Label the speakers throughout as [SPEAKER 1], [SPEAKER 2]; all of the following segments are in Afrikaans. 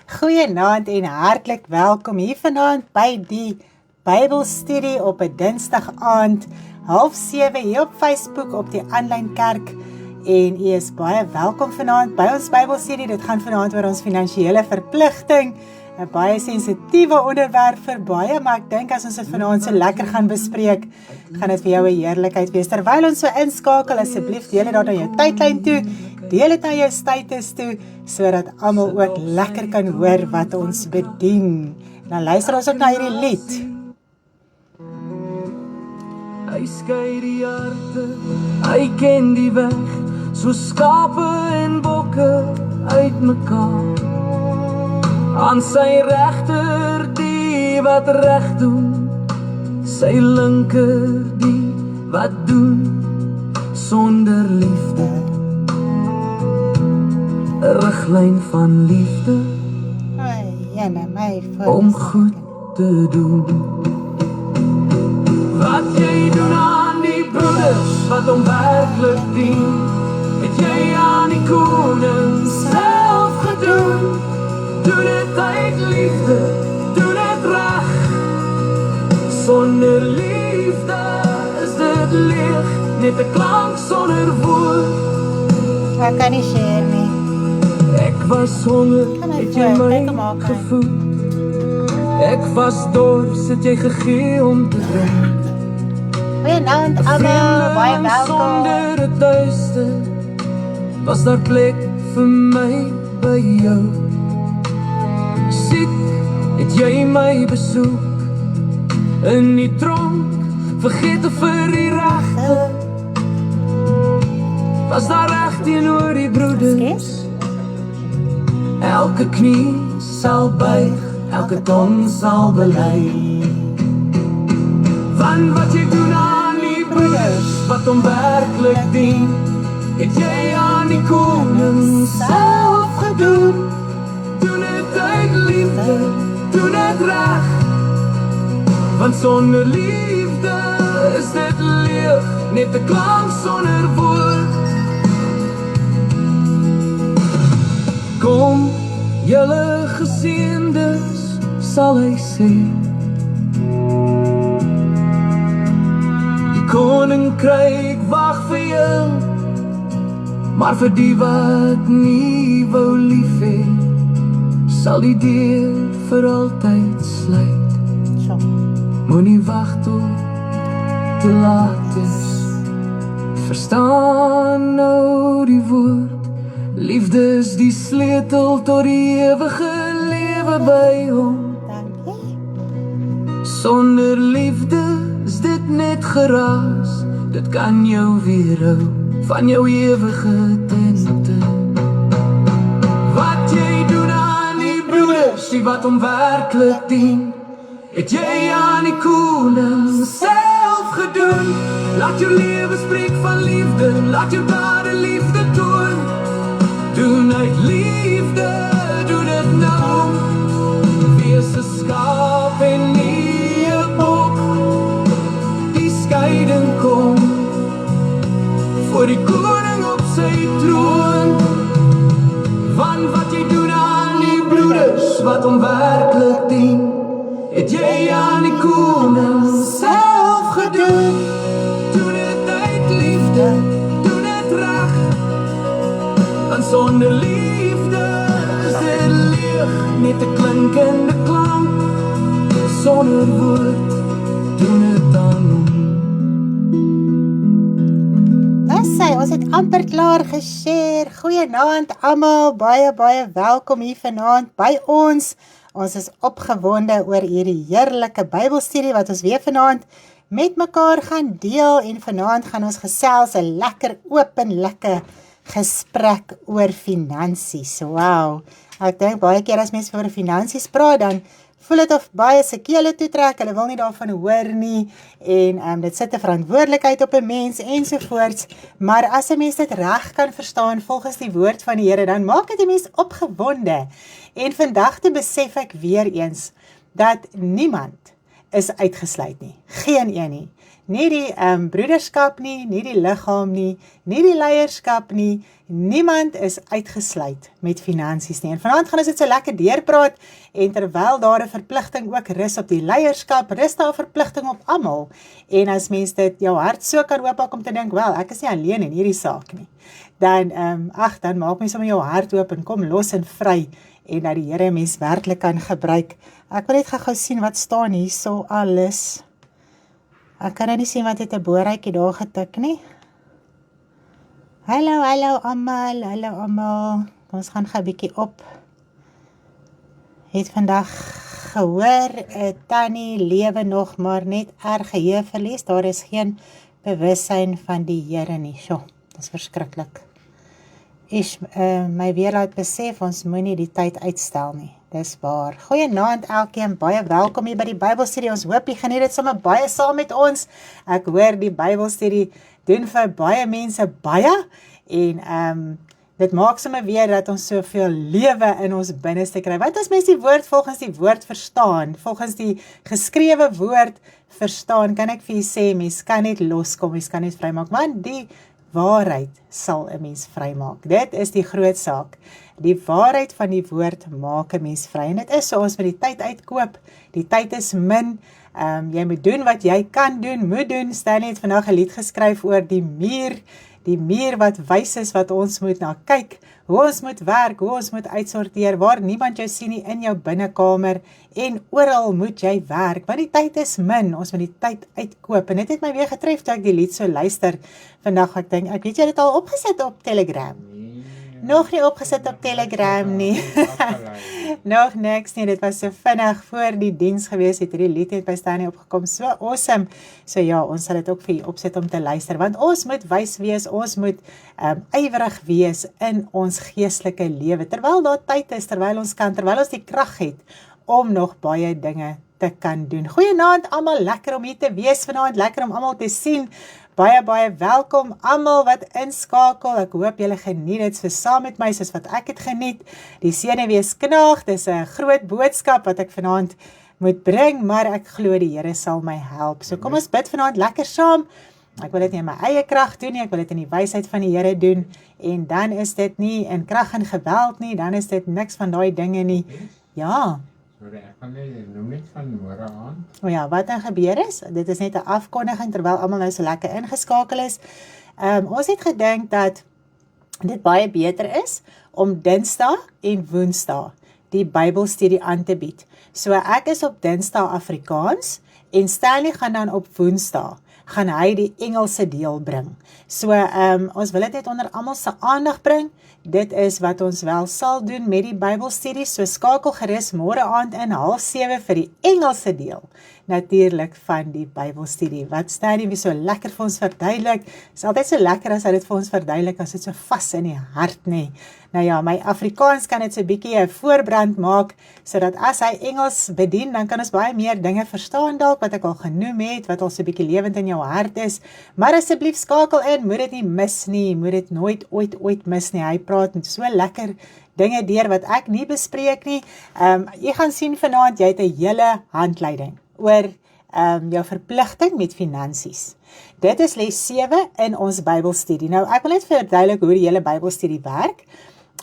[SPEAKER 1] Goeienaand en hartlik welkom hier vanaand by die Bybelstudie op 'n Dinsdag aand, 6:30 hier op Facebook op die aanlyn kerk. En u is baie welkom vanaand by ons Bybelstudie. Dit gaan vanaand oor ons finansiële verpligting, 'n baie sensitiewe onderwerp vir baie, maar ek dink as ons dit vanaand so lekker gaan bespreek, gaan dit vir jou 'n heerlikheid wees. Terwyl ons so inskakel, asseblief deel dit daar na jou tydlyn toe, deel dit aan jou status toe, sodat almal ook lekker kan hoor wat ons bedien. Nou luister ons ook na hierdie lied.
[SPEAKER 2] Hy skei die harte, hy ken die weg, so skape en bokke uit mekaar. Aan sy regter die wat reg doen, sy linker die wat doen sonder liefde. 'n riglyn van liefde om goed te doen. Wat jy doen aan die broeders wat hom werklik dien, het jy aan die koning self gedoen. Doen dit uit liefde, doen dit reg. Sonder liefde is dit leeg, net 'n klank sonder woord.
[SPEAKER 1] Ek kan nie share nie.
[SPEAKER 2] Ek was honger, het jy my gevoed. Ek was dors, het jy gegee om te drink.
[SPEAKER 1] Goeienaand almal, baie welkom.
[SPEAKER 2] Sonder 'n duister was daar plek vir my by jou. Siek, het jy my besoek. In die tronk, vergeet vir die regte. Was daar reg teenoor die broeders. Elke knie sal buig, elke tong sal bely. Van wat jy doen aan die broeders wat hom werklik dien, het jy aan die koning self gedoen. Doen dit uit liefde, doen dit reg. Want sonder liefde is dit leeg, net 'n klank sonder woord. Kom, julle geseëndes, sal hy sê. Die koninkryk wag vir jou, maar vir die wat nie wou lief hê, sal die deur vir altyd sluit. Moenie wag tot te laat is. Verstaan nou die woord. Liefde is die sleutel tot die ewige lewe by hom. Sonder liefde is dit net geraas. Dit kan jou weerhou van jou ewige tente. Wat jy doen aan die broeders, die wat hom werklik dien, het jy aan die koning self gedoen. Laat jou lewe spreek van liefde, laat jou dade liefde toon. Doen uit liefde, doen dit nou. Wees 'n skaap en nie 'n bok. Die skeiding kom voor die koning op sy troon. Van wat jy doen aan die broeders wat hom werklik dien, het jy aan die koning self gedoen. Doen dit uit liefde, doen dit reg. Want sonder liefde is dit leeg, net 'n klinkende klank sonder woord. Doen dit aan hom.
[SPEAKER 1] Ons het amper klaar geshare. Goeienaand almal, baie welkom hier vanaand by ons. Ons is opgewonde oor hierdie heerlike Bybelstudie wat ons weer vanaand met mekaar gaan deel. En vanaand gaan ons gesels 'n lekker openlike gesprek oor finansies. Wow, ek dink baie keer as mense oor finansies praat, dan voel dit of baie se kele toetrek, hulle wil nie daarvan hoor nie, en dit sit 'n verantwoordelikheid op 'n mens, ensovoorts, maar as 'n mens dit reg kan verstaan, volgens die woord van die Here, dan maak dit 'n mens opgewonde, en vandag te besef ek weer eens, dat niemand is uitgesluit nie, geen een nie, Nie die broederskap nie, nie die liggaam nie, nie die leierskap nie. Niemand is uitgesluit met finansies nie. En vanaand gaan ons dit so lekker deurpraat, en terwyl daar 'n verpligting ook rus op die leierskap, rus daar 'n verpligting op almal. En as mens dit jou hart so kan oopmaak om te dink, wel, ek is nie alleen in hierdie saak nie, dan dan maak mens sommer jou hart oop en kom los en vry, en dat die Here mens werklik kan gebruik. Ek wil net gou sien wat staan hier so alles. Ek kan nou nie sien wat het 'n boorrytjie daar getik nie. Hallo almal. Ons gaan gou 'n bietjie op. Het vandag gehoor, Tannie lewe nog maar net erg geheueverlies. Daar is geen bewussyn van die Here nie. Sjoe, dit is verskriklik. My weer laat besef, ons moenie die tyd uitstel nie. Dis waar. Goeienaand elkeen, baie welkom hier by die Bybelstudie. Ons hoop jy geniet dit sommer baie saam met ons. Ek hoor die Bybelstudie doen vir baie mense baie, en dit maak sommer weer dat ons soveel lewe in ons binneste kry. Want as mens die woord volgens die woord verstaan, volgens die geskrewe woord verstaan, kan ek vir jy sê, mens kan net loskom, mens kan net vrymaak, want die waarheid sal 'n mens vrymaak. Dit is die groot saak. Die waarheid van die woord maak 'n mens vry. En dit is so, ons met die tyd uitkoop. Die tyd is min. Jy moet doen wat jy kan doen, moet doen. Stanley het vandag 'n lied geskryf oor die muur wat wys is wat ons moet na kyk, hoe ons moet werk, hoe ons moet uitsorteer, waar niemand jou sien nie in jou binnekamer, en oral moet jy werk, want die tyd is min, ons moet die tyd uitkoop. En dit het my weer getref toe ek die lied so luister vandag. Ek dink, ek weet jy het al opgesit op Telegram? Nog nie opgesit op Telegram nie. Nog niks nie, dit was so vinnig voor die diens gewees, het die lied net by Stanley opgekom, so awesome. So ja, ons sal dit ook vir jy opsit om te luister, want ons moet wys wees, ons moet ywerig wees in ons geestelike lewe, terwyl daar tyd is, terwyl ons die krag het, om nog baie dinge te kan doen. Goeienaand almal, lekker om hier te wees vanaand, lekker om almal te sien. Baie welkom almal wat inskakel. Ek hoop julle geniet dit so saam met my soos wat ek het geniet. Die senuwees knaag, dis 'n groot boodskap wat ek vanaand moet bring, maar ek glo die Here sal my help. So kom ons bid vanaand lekker saam. Ek wil dit nie in my eie krag doen nie, ek wil dit in die wysheid van die Here doen, en dan is dit nie in krag en geweld nie, dan is dit niks van daai dinge nie. Ja.
[SPEAKER 3] Sorry, ek kan noem net van môre aan.
[SPEAKER 1] O ja, wat dan gebeur is, dit is net 'n afkondiging, terwyl almal nou so lekker ingeskakel is. Ons het gedink dat dit baie beter is om Dinsdag en Woensdag die Bybelstudie aan te bied. So ek is op Dinsdag Afrikaans, en Stanley gaan dan op Woensdag, gaan hy die Engelse deel bring. So ons wil dit net onder almal se aandag bring. Dit is wat ons wel sal doen met die Bybelstudie, so skakel gerus môre aand in 6:30 vir die Engelse deel, natuurlik van die Bybelstudie. Wat Stanley wie so lekker vir ons verduidelik, is altyd so lekker as hy dit vir ons verduidelik, as dit so vas in die hart, nee. Nou ja, my Afrikaans kan dit so 'n bietjie 'n voorbrand maak, sodat as hy Engels bedien, dan kan ons baie meer dinge verstaan dalk, wat ek al genoem het, wat al so 'n bietjie lewend in jou hart is. Maar asseblief skakel in, moet dit nie mis nie, moet dit nooit ooit mis nie. Hy praat met so lekker dinge deur wat ek nie bespreek nie. Jy gaan sien vanaand, jy het 'n hele handleiding oor jou verpligting met finansies. Dit is les 7 in ons Bybelstudie. Nou, ek wil net verduidelik hoe die hele Bybelstudie werk.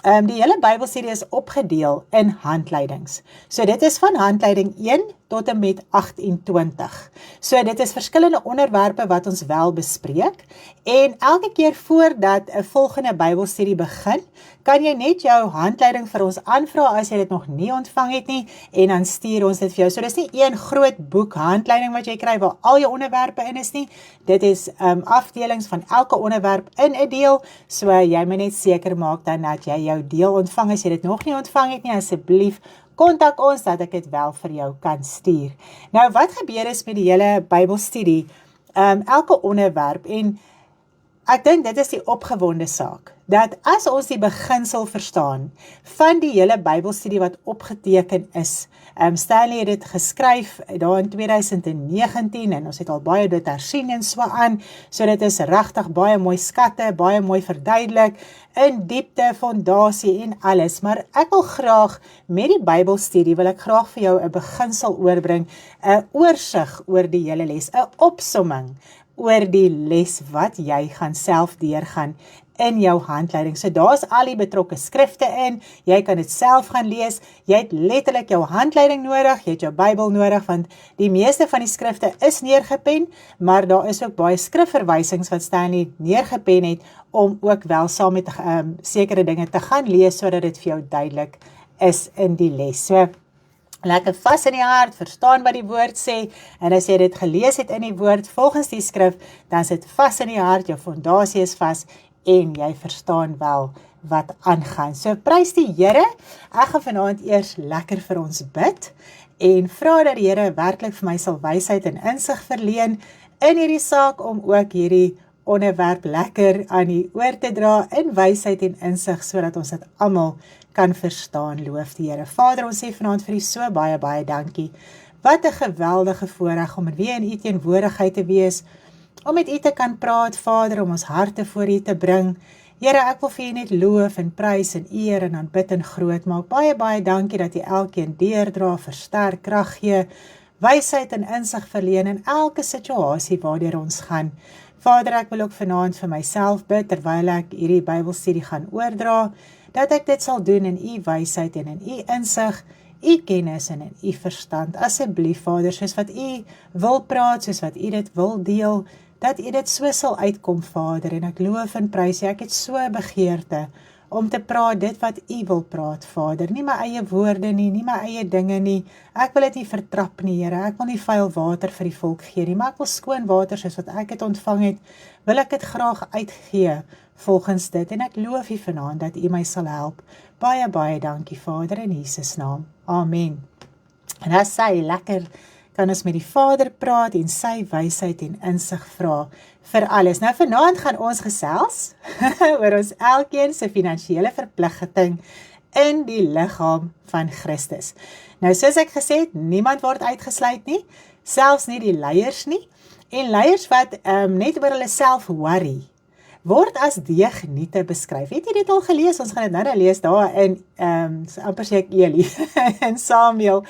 [SPEAKER 1] Die hele Bybelstudie is opgedeel in handleidings. So dit is van handleiding 1 tot en met 28. So dit is verskillende onderwerpe wat ons wel bespreek, en elke keer voordat 'n volgende Bybelstudie begin, kan jy net jou handleiding vir ons aanvra as jy dit nog nie ontvang het nie, en dan stuur ons dit vir jou. So dis nie een groot boek handleiding wat jy kry waar al jou onderwerpe in is nie. Dit is afdelings van elke onderwerp in 'n deel, so jy moet net seker maak dan dat jy jou deel ontvang. As jy dit nog nie ontvang het nie, asseblief kontak ons dat ek dit wel vir jou kan stuur. Nou, wat gebeur is met die hele Bybelstudie, elke onderwerp, en ek dink dit is die opgewonde saak, dat as ons die beginsel verstaan van die hele Bybelstudie wat opgeteken is, Stanley het dit geskryf daar in 2019 en ons het al baie dit hersien en so aan, so dit is regtig baie mooi skatte, baie mooi verduidelik, in diepte, fondasie en alles, maar ek wil graag met die Bybelstudie, wil ek graag vir jou 'n beginsel oorbring, 'n oorsig oor die hele les, 'n opsomming oor die les wat jy gaan self deurgaan in jou handleiding. So daar is al die betrokke skrifte in, jy kan dit self gaan lees, jy het letterlik jou handleiding nodig, jy het jou Bybel nodig, want die meeste van die skrifte is neergepen, maar daar is ook baie skrifverwysings wat Stanley neergepen het, om ook wel saam met sekere dinge te gaan lees, sodat dit vir jou duidelik is in die les. So, lekker vas in die hart, verstaan wat die woord sê, en as jy dit gelees het in die woord, volgens die skrif, dan is dit vas in die hart, jou fondasie is vas, en jy verstaan wel wat aangaan. So prys die Here, ek gaan vanaand eers lekker vir ons bid, en vra dat die Here werklik vir my sal wysheid en insig verleen, in hierdie saak, om ook hierdie onderwerp lekker aan die oor te dra, in wysheid en insig, sodat ons dit almal kan verstaan, loof die Here. Vader, ons sê vanaand vir U so baie, baie dankie. Wat 'n geweldige voorreg om weer in U teenwoordigheid te wees, om met U te kan praat, Vader, om ons harte voor U te bring. Here, ek wil vir U net loof en prys en eer en aanbid en groot maak. Baie, baie dankie dat U elkeen deurdra, versterk, krag gee, wysheid en insig verleen in elke situasie waardeur ons gaan. Vader, ek wil ook vanaand vir myself bid, terwyl ek hierdie Bybelstudie gaan oordra, dat ek dit sal doen in U wysheid en in U insig, U kennis en in U verstand. Asseblief, Vader, soos wat U wil praat, soos wat U dit wil deel, dat U dit so sal uitkom, Vader, en ek loof en prys U, ek het so begeerte om te praat dit wat U wil praat, Vader, nie my eie woorde nie, nie my eie dinge nie, ek wil dit nie vertrap nie, Here, ek wil nie vuil water vir die volk gee nie, maar ek wil skoon water soos wat ek het ontvang het, wil ek dit graag uitgee volgens dit, en ek loof U vanaand dat U my sal help. Baie, baie dankie, Vader, in Jesus naam. Amen. En as sy lekker kan ons met die Vader praat en sy wysheid en insig vra vir alles. Nou vanaand gaan ons gesels oor ons elkeen se finansiële verpligting in die liggaam van Christus. Nou soos ek gesê het, niemand word uitgesluit nie, selfs nie die leiers nie, en leiers wat net oor hulle self worry, word as deegniete beskryf. Het jy dit al gelees? Ons gaan dit nou lees daar in, amper sê ek Eli, en Samuel,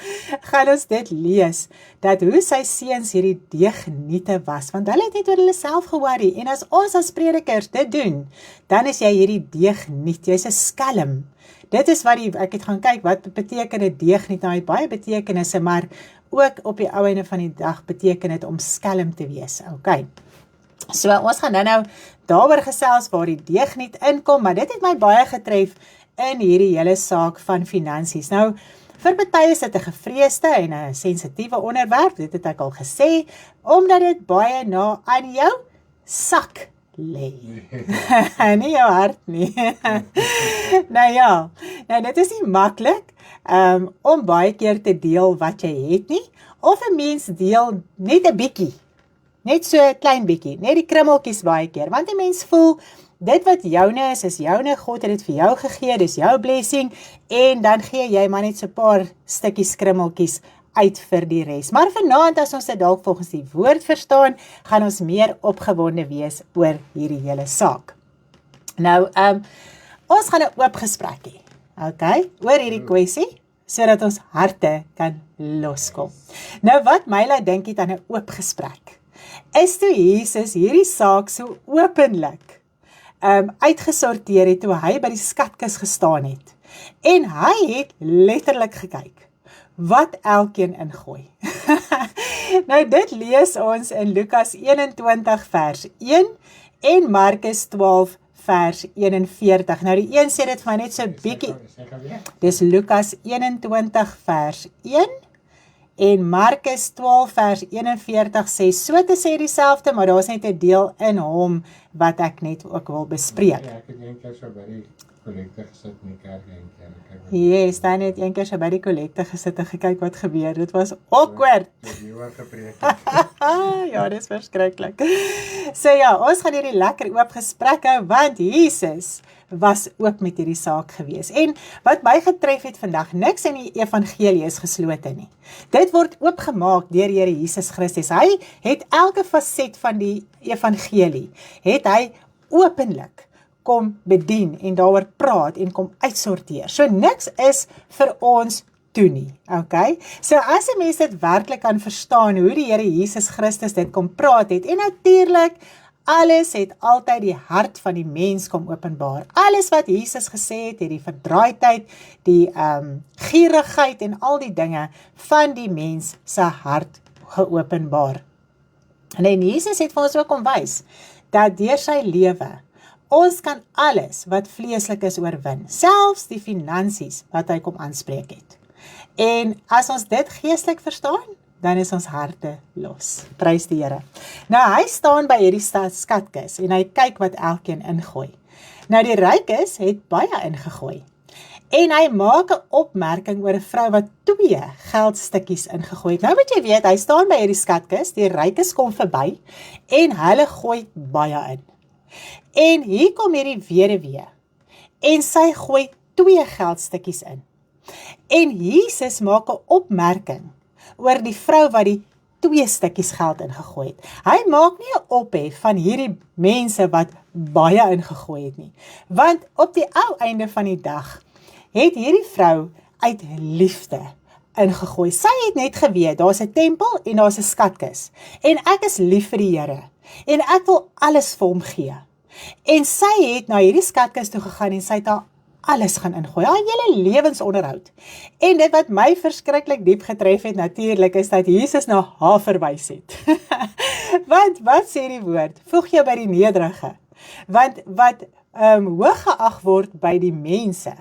[SPEAKER 1] gaan ons dit lees, dat hoe sy seuns hierdie deegniete was, want hulle het net oor hulle self geworry, en as ons as predikers dit doen, dan is jy hierdie deegniet, jy's 'n skelm. Dit is wat ek het gaan kyk, wat beteken dit deegniet, nou het baie betekenisse, maar ook op die ou einde van die dag beteken dit om skelm te wees, okay. So ons gaan nou daaroor gesels waar die deegniet inkom, maar dit het my baie getref in hierdie hele saak van finansies. Nou, vir party is dit 'n gevreesde en 'n sensitiewe onderwerp, dit het ek al gesê, omdat dit baie na aan jou sak lê. Nie jou hart nie. Nou ja, dit is nie maklik om baie keer te deel wat jy het nie, of 'n mens deel net 'n bietjie. Net so 'n klein bietjie, net die krummeltjies baie keer, want die mens voel, dit wat joune is joune, God het dit vir jou gegee, dis jou blessing, en dan gee jy maar net so 'n paar stukkies krummeltjies uit vir die res. Maar vanaand, as ons dit dalk volgens die woord verstaan, gaan ons meer opgewonde wees oor hierdie hele saak. Nou, ons gaan 'n oop gesprek hê, okay, oor hierdie kwessie, sodat ons harte kan loskom. Nou, wat my laat dink het aan 'n oop gesprek, is toe Jesus hierdie saak so openlik uitgesorteer het, toe hy by die skatkis gestaan het. En hy het letterlik gekyk wat elkeen ingooi. Nou dit lees ons in Lukas 21 vers 1 en Markus 12 vers 41. Nou die een sê dit vir my net so bietjie. Dis Lukas 21 vers 1 en Markus 12 vers 41 sê so te sê dieselfde, maar daar is net 'n deel in hom wat ek net ook wil bespreek.
[SPEAKER 3] kollekte gesit in die kerk en kyk wat
[SPEAKER 1] Yes, dan het een keer so by die kollekte gesit en gekyk wat gebeur. Dit was awkward.
[SPEAKER 3] die oor gepreek.
[SPEAKER 1] Ja, dit is verskriklik. So ja, ons gaan hierdie lekker oop gesprek hou, want Jesus was ook met hierdie saak gewees. En wat my getref het vandag, niks in die evangelie is geslote nie. Dit word oopgemaak deur Here Jesus Christus. Hy het elke faset van die evangelie, het hy openlik kom bedien en daaroor praat en kom uitsorteer. So niks is vir ons toe nie, okay? So as 'n mens dit werklik kan verstaan hoe die Here Jesus Christus dit kom praat het, en natuurlik, alles het altyd die hart van die mens kom openbaar. Alles wat Jesus gesê het die verdraaidheid, die gierigheid en al die dinge van die mens se hart geopenbaar. En Jesus het vir ons ook kom wys, dat deur sy lewe, ons kan alles wat vleeslik is oorwin, selfs die finansies wat hy kom aanspreek het. En as ons dit geestelik verstaan, dan is ons harte los. Prys die Here. Nou hy staan by hierdie skatkis en hy kyk wat elkeen ingooi. Nou die rykes het baie ingegooi. En hy maak 'n opmerking oor 'n vrou wat 2 geldstukkies ingegooi het. Nou moet jy weet, hy staan by hierdie skatkis, die rykes kom verby en hulle gooi baie in. En hier kom hierdie weduwee en sy gooi 2 geldstukkies in. En Jesus maak 'n opmerking oor die vrou wat die 2 stukkies geld ingegooi het. Hy maak nie 'n ophef van hierdie mense wat baie ingegooi het nie. Want op die ou einde van die dag het hierdie vrou uit liefde ingegooi. Sy het net geweet, daar's 'n tempel en daar's 'n skatkis. En ek is lief vir die Here. En ek wil alles vir hom gee. En sy het na hierdie skatkis toe gegaan en sy het daar alles gaan ingooi, haar hele lewensonderhoud. En dit wat my verskriklik diep getref het natuurlik, is dat Jesus na haar verwys het. Want wat sê die woord? Voeg jou by die nederige. Want wat hoog geag word by die mense,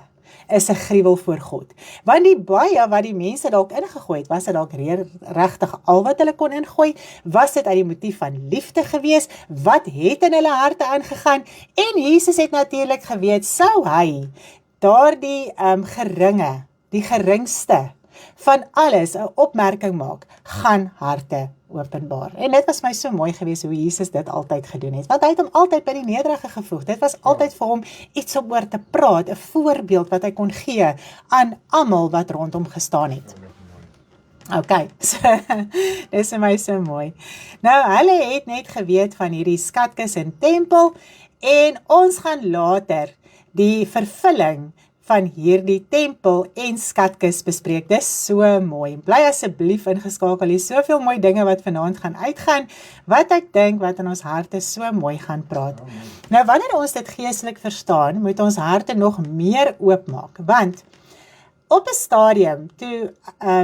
[SPEAKER 1] is 'n gruwel voor God. Want die baie wat die mense dalk ingegooi het, was dit dalk regtig al wat hulle kon ingooi? Was dit uit die motief van liefde gewees? Wat het in hulle harte aangegaan? En Jesus het natuurlik geweet, sou hy daardie geringe, die geringste van alles 'n opmerking maak, gaan harte openbaar. En dit was my so mooi gewees hoe Jesus dit altyd gedoen het, want hy het hom altyd by die nederige gevoeg. Dit was altyd vir hom iets om oor te praat, 'n voorbeeld wat hy kon gee aan almal wat rondom gestaan het. Okay, so, dis vir my so mooi. Nou, hulle het net geweet van hierdie skatkis en tempel, en ons gaan later die vervulling van hierdie tempel en skatkis bespreek. Dis so mooi. Bly asseblief ingeskakel. Hier is soveel mooi dinge wat vanaand gaan uitgaan, wat ek dink wat in ons harte so mooi gaan praat. Nou, wanneer ons dit geestelik verstaan, moet ons harte nog meer oopmaak, want op 'n stadium, toe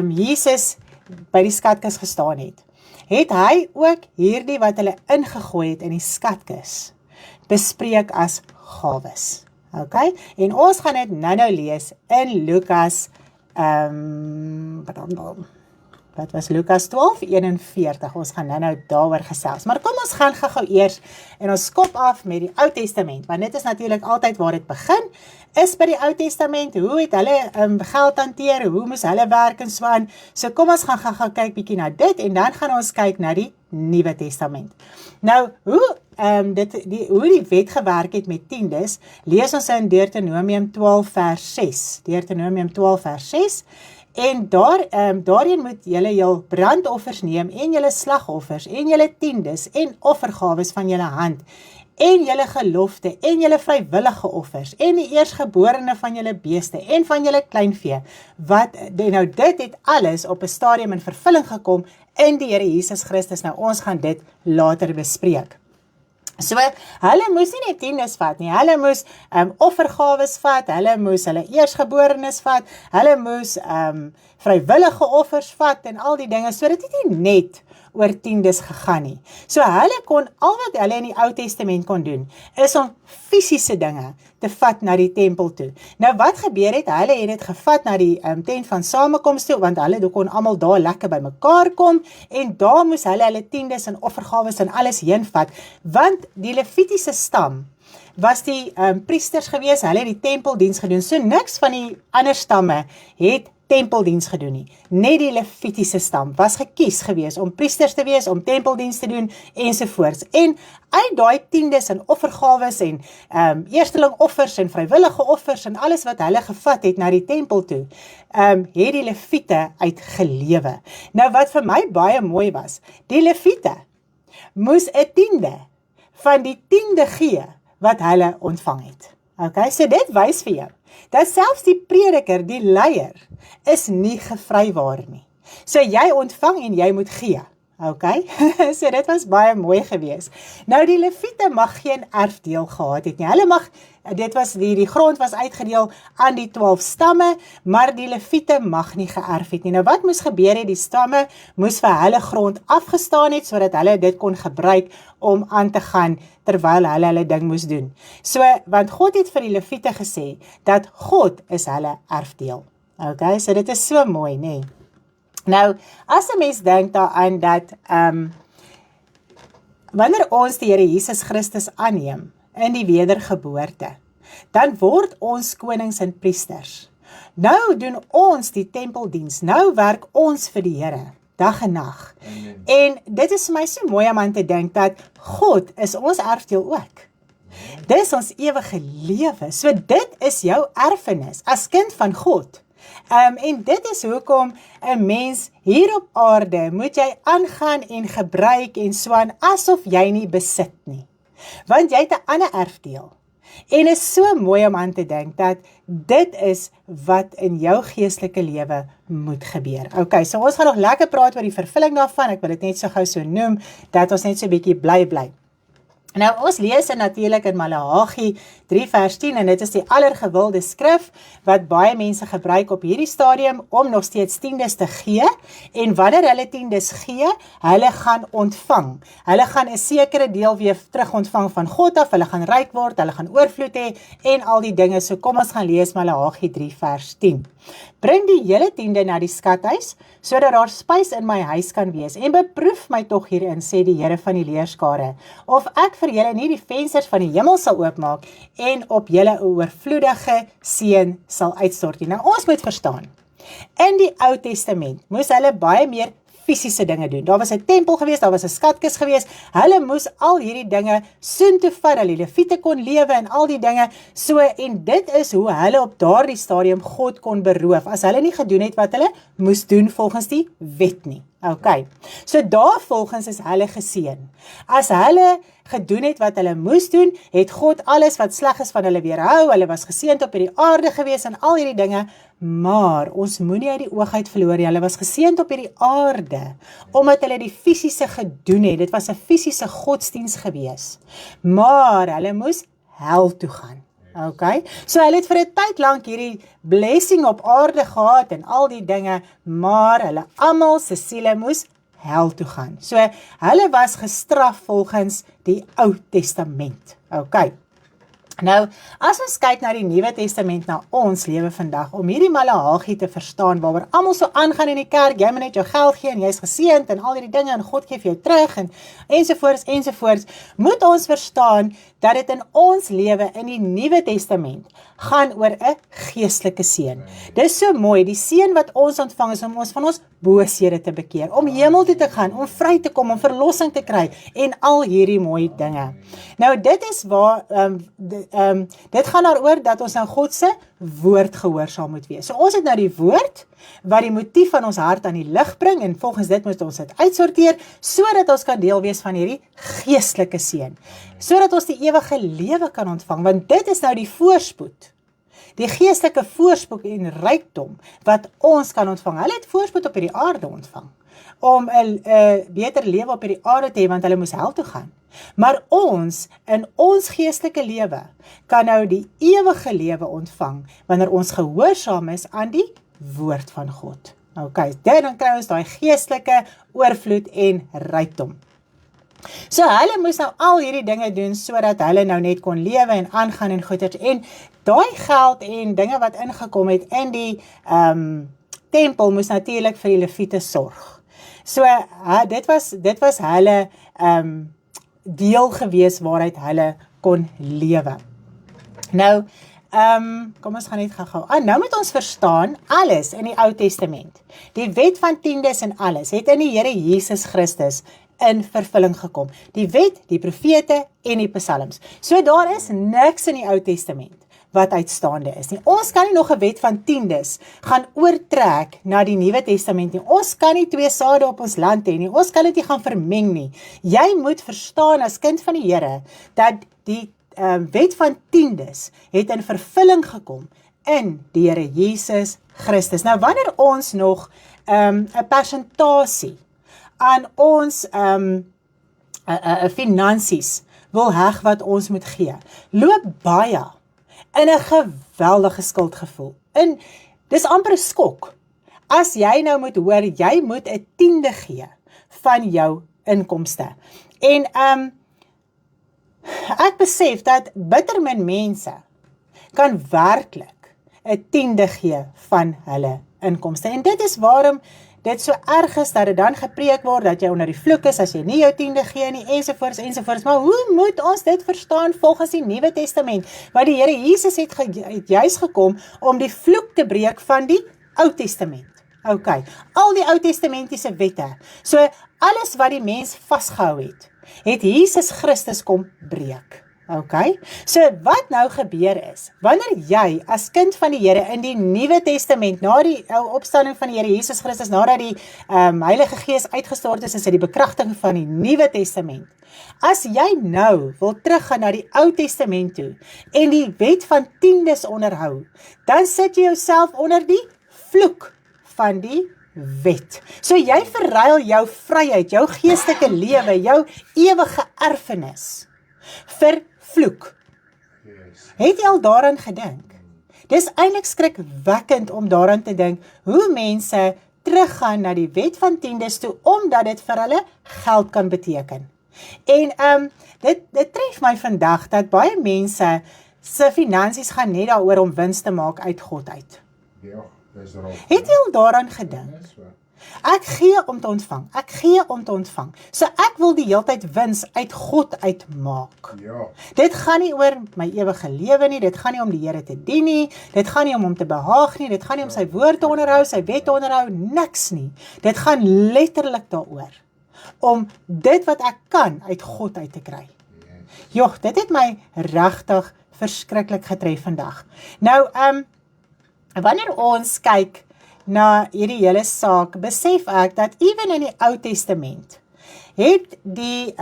[SPEAKER 1] Jesus by die skatkis gestaan het, het hy ook hierdie wat hulle ingegooi het in die skatkis, bespreek as gawes. Okay? En ons gaan dit nou lees in Lukas, wat was Lukas 12:41, ons gaan nou daaroor gesels. Maar kom ons gaan gou eers en ons skop af met die Ou Testament, want dit is natuurlik altyd waar dit begin, is by die Ou Testament, hoe het hulle geld hanteer, hoe moes hulle werk en so aan. So kom ons gaan gou kyk bietjie na dit, en dan gaan ons kyk na die Nuwe Testament. Nou, hoe die wet gewerk het met tiendes, lees ons in Deuteronomium 12 vers 6. Deuteronomium 12 vers 6. En daarin moet julle jul brandoffers neem, en julle slagoffers, en julle tiendes, en offergawes van julle hand, en julle gelofte, en julle vrywillige offers, en die eersgeborene van julle beeste, en van julle kleinvee. Nou dit het alles op 'n stadium in vervulling gekom in die Here Jesus Christus. Nou ons gaan dit later bespreek. So, hulle moes nie net tiendes vat nie, hulle moes offergawes vat, hulle moes hulle eersgeborenes vat, hulle moes vrywillige offers vat en al die dinge, so dit het nie net oor tiendes gegaan nie. So hulle kon, al wat hulle in die Ou Testament kon doen, is om fisiese dinge te vat na die tempel toe. Nou wat gebeur het, hulle het dit gevat na die tent van samekoms toe, want hulle kon almal daar lekker by mekaar kom, en daar moes hulle tiendes en offergawes en alles heen vat, want die Levitiese stam was die priesters gewees, hulle het die tempeldiens gedoen. So niks van die ander stamme het tempeldiens gedoen nie. Net die Levitiese stam was gekies gewees om priesters te wees, om tempeldiens te doen ensovoorts. En uit daai tiendes en offergawes en eersteling offers en vrywillige offers en alles wat hulle gevat het na die tempel toe, het die Leviete uitgelewe. Nou wat vir my baie mooi was, die Leviete moes 'n tiende van die tiende gee wat hulle ontvang het. Okay, so dit wys vir jou dat selfs die prediker, die leier, is nie gevrywaar nie. So jy ontvang en jy moet gee. Okay, so dit was baie mooi gewees. Nou die Leviete mag geen erfdeel gehad het nie. Hulle mag, dit was die grond was uitgedeel aan die 12 stamme, maar die Leviete mag nie geërf het nie. Nou wat moes gebeur het? Die stamme moes vir hulle grond afgestaan het, sodat hulle dit kon gebruik om aan te gaan, terwyl hulle ding moes doen. So, want God het vir die Leviete gesê, dat God is hulle erfdeel. Okay, so dit is so mooi, nee. Nou, as 'n mens dink daaraan dat, wanneer ons die Here Jesus Christus aanneem in die wedergeboorte, dan word ons konings en priesters. Nou doen ons die tempeldiens, nou werk ons vir die Here, dag en nag.
[SPEAKER 3] Amen.
[SPEAKER 1] En dit is vir my so mooi om aan te dink dat God is ons erfdeel ook. Dis ons ewige lewe, so dit is jou erfenis as kind van God. En dit is hoekom 'n mens hier op aarde moet jy aangaan en gebruik en so aan asof jy nie besit nie. Want jy het 'n ander erfdeel. En is so mooi om aan te dink dat dit is wat in jou geestelike lewe moet gebeur. Okay, so ons gaan nog lekker praat oor die vervulling daarvan. Ek wil dit net so gou so noem, dat ons net so 'n bietjie bly. Nou, ons lees natuurlik in Maleagi 3 vers 10 en dit is die allergewilde skrif wat baie mense gebruik op hierdie stadium om nog steeds tiendes te gee en wanneer hulle tiendes gee, hulle gaan ontvang. Hulle gaan 'n sekere deel weer terug ontvang van God af, hulle gaan ryk word, hulle gaan oorvloed hê en al die dinge. So kom ons gaan lees Maleagi 3 vers 10. Bring die hele tiende na die skathuis, sodat daar spys in my huis kan wees, en beproef my tog hierin, sê die Here van die leerskare, of ek vir julle nie die vensters van die hemel sal oopmaak, en op julle 'n oorvloedige seën sal uitstort nie. Nou ons moet verstaan, in die Ou Testament moes hulle baie meer fisiese dinge doen. Daar was 'n tempel gewees, daar was 'n skatkis gewees, hulle moes al hierdie dinge soontoe vat, dat die Leviete kon lewe en al die dinge, so, en dit is hoe hulle op daardie stadium God kon beroof, as hulle nie gedoen het wat hulle moes doen volgens die wet nie. Okay, so daarvolgens is hulle geseën. As hulle gedoen het wat hulle moes doen, het God alles wat sleg is van hulle weerhou, hulle was geseënd op hierdie aarde gewees en al hierdie dinge, maar ons moenie uit die oog uit verloor nie, hulle was geseënd op hierdie aarde, omdat hulle die fisiese gedoen het, dit was 'n fisiese godsdiens gewees, maar hulle moes hel toe gaan. Okay, so hulle het vir 'n tyd lank hierdie blessing op aarde gehad en al die dinge, maar hulle almal se siele moes hel toe gaan. So hulle was gestraf volgens die Ou Testament. Okay. Nou, as ons kyk na die Nuwe Testament, na ons lewe vandag, om hierdie Maleagi te verstaan, waaroor almal so aangaan in die kerk, jy moet net jou geld gee, en jy is geseënd, en al hierdie dinge, en God gee vir jou terug, en ensovoorts, moet ons verstaan, dat dit in ons lewe, in die Nuwe Testament, gaan oor 'n geestelike seën. Dis so mooi, die seën wat ons ontvang is, om ons van ons booshede te bekeer, om hemel toe te gaan, om vry te kom, om verlossing te kry, en al hierdie mooi dinge. Nou, dit is waar, dit gaan daaroor dat ons nou God se woord gehoorsaam moet wees. So ons het nou die woord, wat die motief van ons hart aan die lig bring, en volgens dit moet ons dit uitsorteer, sodat ons kan deel wees van hierdie geestelike seën, sodat ons die ewige lewe kan ontvang, want dit is nou die voorspoed, die geestelike voorspoed en rykdom, wat ons kan ontvang. Hulle het voorspoed op hierdie aarde ontvang, om 'n beter lewe op hierdie aarde te hê, want hulle moes hel toe gaan. Maar ons, in ons geestelike lewe, kan nou die ewige lewe ontvang, wanneer ons gehoorsaam is aan die woord van God. Okay, dan kry ons daai geestelike oorvloed en rykdom. So hulle moes nou al hierdie dinge doen, sodat hulle nou net kon lewe en aangaan en goeders, en daai geld en dinge wat ingekom het in die tempel, moes natuurlik vir die Leviete sorg. So dit was hulle deel gewees waaruit hulle kon lewe. Nou, kom ons gaan net gou. Nou moet ons verstaan, alles in die Ou Testament, die wet van tiendes en alles, het in die Here Jesus Christus in vervulling gekom. Die wet, die profete en die psalms. So daar is niks in die Ou Testament wat uitstaande is nie. Ons kan nie nog 'n wet van tiendes gaan oortrek na die Nuwe Testament nie. Ons kan nie twee sade op ons land hê nie. Ons kan dit nie gaan vermeng nie. Jy moet verstaan as kind van die Here dat die wet van tiendes het in vervulling gekom in die Here Jesus Christus. Nou wanneer ons nog 'n persentasie aan ons finansies wil heg wat ons moet gee, loop baie in 'n geweldige skuldgevoel. En dis amper 'n skok. As jy nou moet hoor, jy moet 'n tiende gee van jou inkomste. En ek besef dat bitter min mense kan werklik 'n tiende gee van hulle inkomste. En dit is waarom dit so erg is dat dit dan gepreek word, dat jy onder die vloek is as jy nie jou tiende gee nie, ensovoorts, ensovoorts. Maar hoe moet ons dit verstaan volgens die Nuwe Testament? Want die Here Jesus het juis gekom om die vloek te breek van die Ou Testament. Ok, al die Ou Testamentiese wette. So alles wat die mens vasgehou het Jesus Christus kom breek. Ok, so wat nou gebeur is, wanneer jy as kind van die Here in die Nuwe Testament, na die opstanding van die Here Jesus Christus, nadat die Heilige Gees uitgestort is die bekragtiging van die Nuwe Testament, as jy nou wil teruggaan na die Ou Testament toe, en die wet van tiendes onderhou, dan sit jy jouself onder die vloek van die wet. So jy verruil jou vryheid, jou geestelike lewe, jou ewige erfenis vir vloek. Het jy al daaraan gedink? Dis eintlik skrikwekkend om daaraan te dink, hoe mense teruggaan na die wet van tiendes toe, omdat dit vir hulle geld kan beteken. En dit tref my vandag, dat baie mense se finansies gaan net daaroor om wins te maak uit God uit.
[SPEAKER 3] Ja, dis reg.
[SPEAKER 1] Het jy al daaraan gedink? Ek gee om te ontvang, ek gee om te ontvang. So ek wil die heeltyd wins uit God uitmaak.
[SPEAKER 3] Ja.
[SPEAKER 1] Dit gaan nie oor my ewige lewe nie, dit gaan nie om die Here te dien nie, dit gaan nie om hom te behaag nie, dit gaan nie om sy woord te onderhou, sy wet te onderhou, niks nie. Dit gaan letterlik daaroor om dit wat ek kan uit God uit te kry. Joh, dit het my regtig verskriklik getref vandag. Nou, wanneer ons kyk na hierdie hele saak, besef ek dat ewen in die Ou Testament het die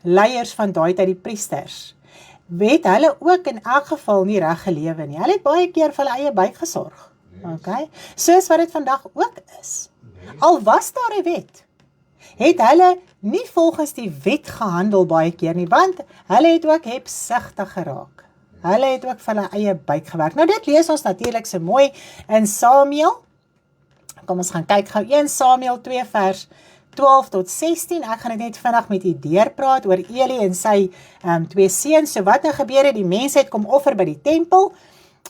[SPEAKER 1] leiers van daai tyd, die priesters, het hulle ook in elk geval nie reg gelewe nie. Hulle het baie keer vir hulle eie buik gesorg. Okay? Soos wat dit vandag ook is. Al was daar 'n wet, het hulle nie volgens die wet gehandel baie keer nie, want hulle het ook hebsugtig geraak. Hulle het ook vir hulle eie buik gewerk. Nou dit lees ons natuurlik so mooi in Samuel. Kom ons gaan kyk gou 1 Samuel 2 vers 12 tot 16. Ek gaan dit net vinnig met u deurpraat oor Eli en sy 2 seuns. So wat nou gebeur het, die mense het kom offer by die tempel,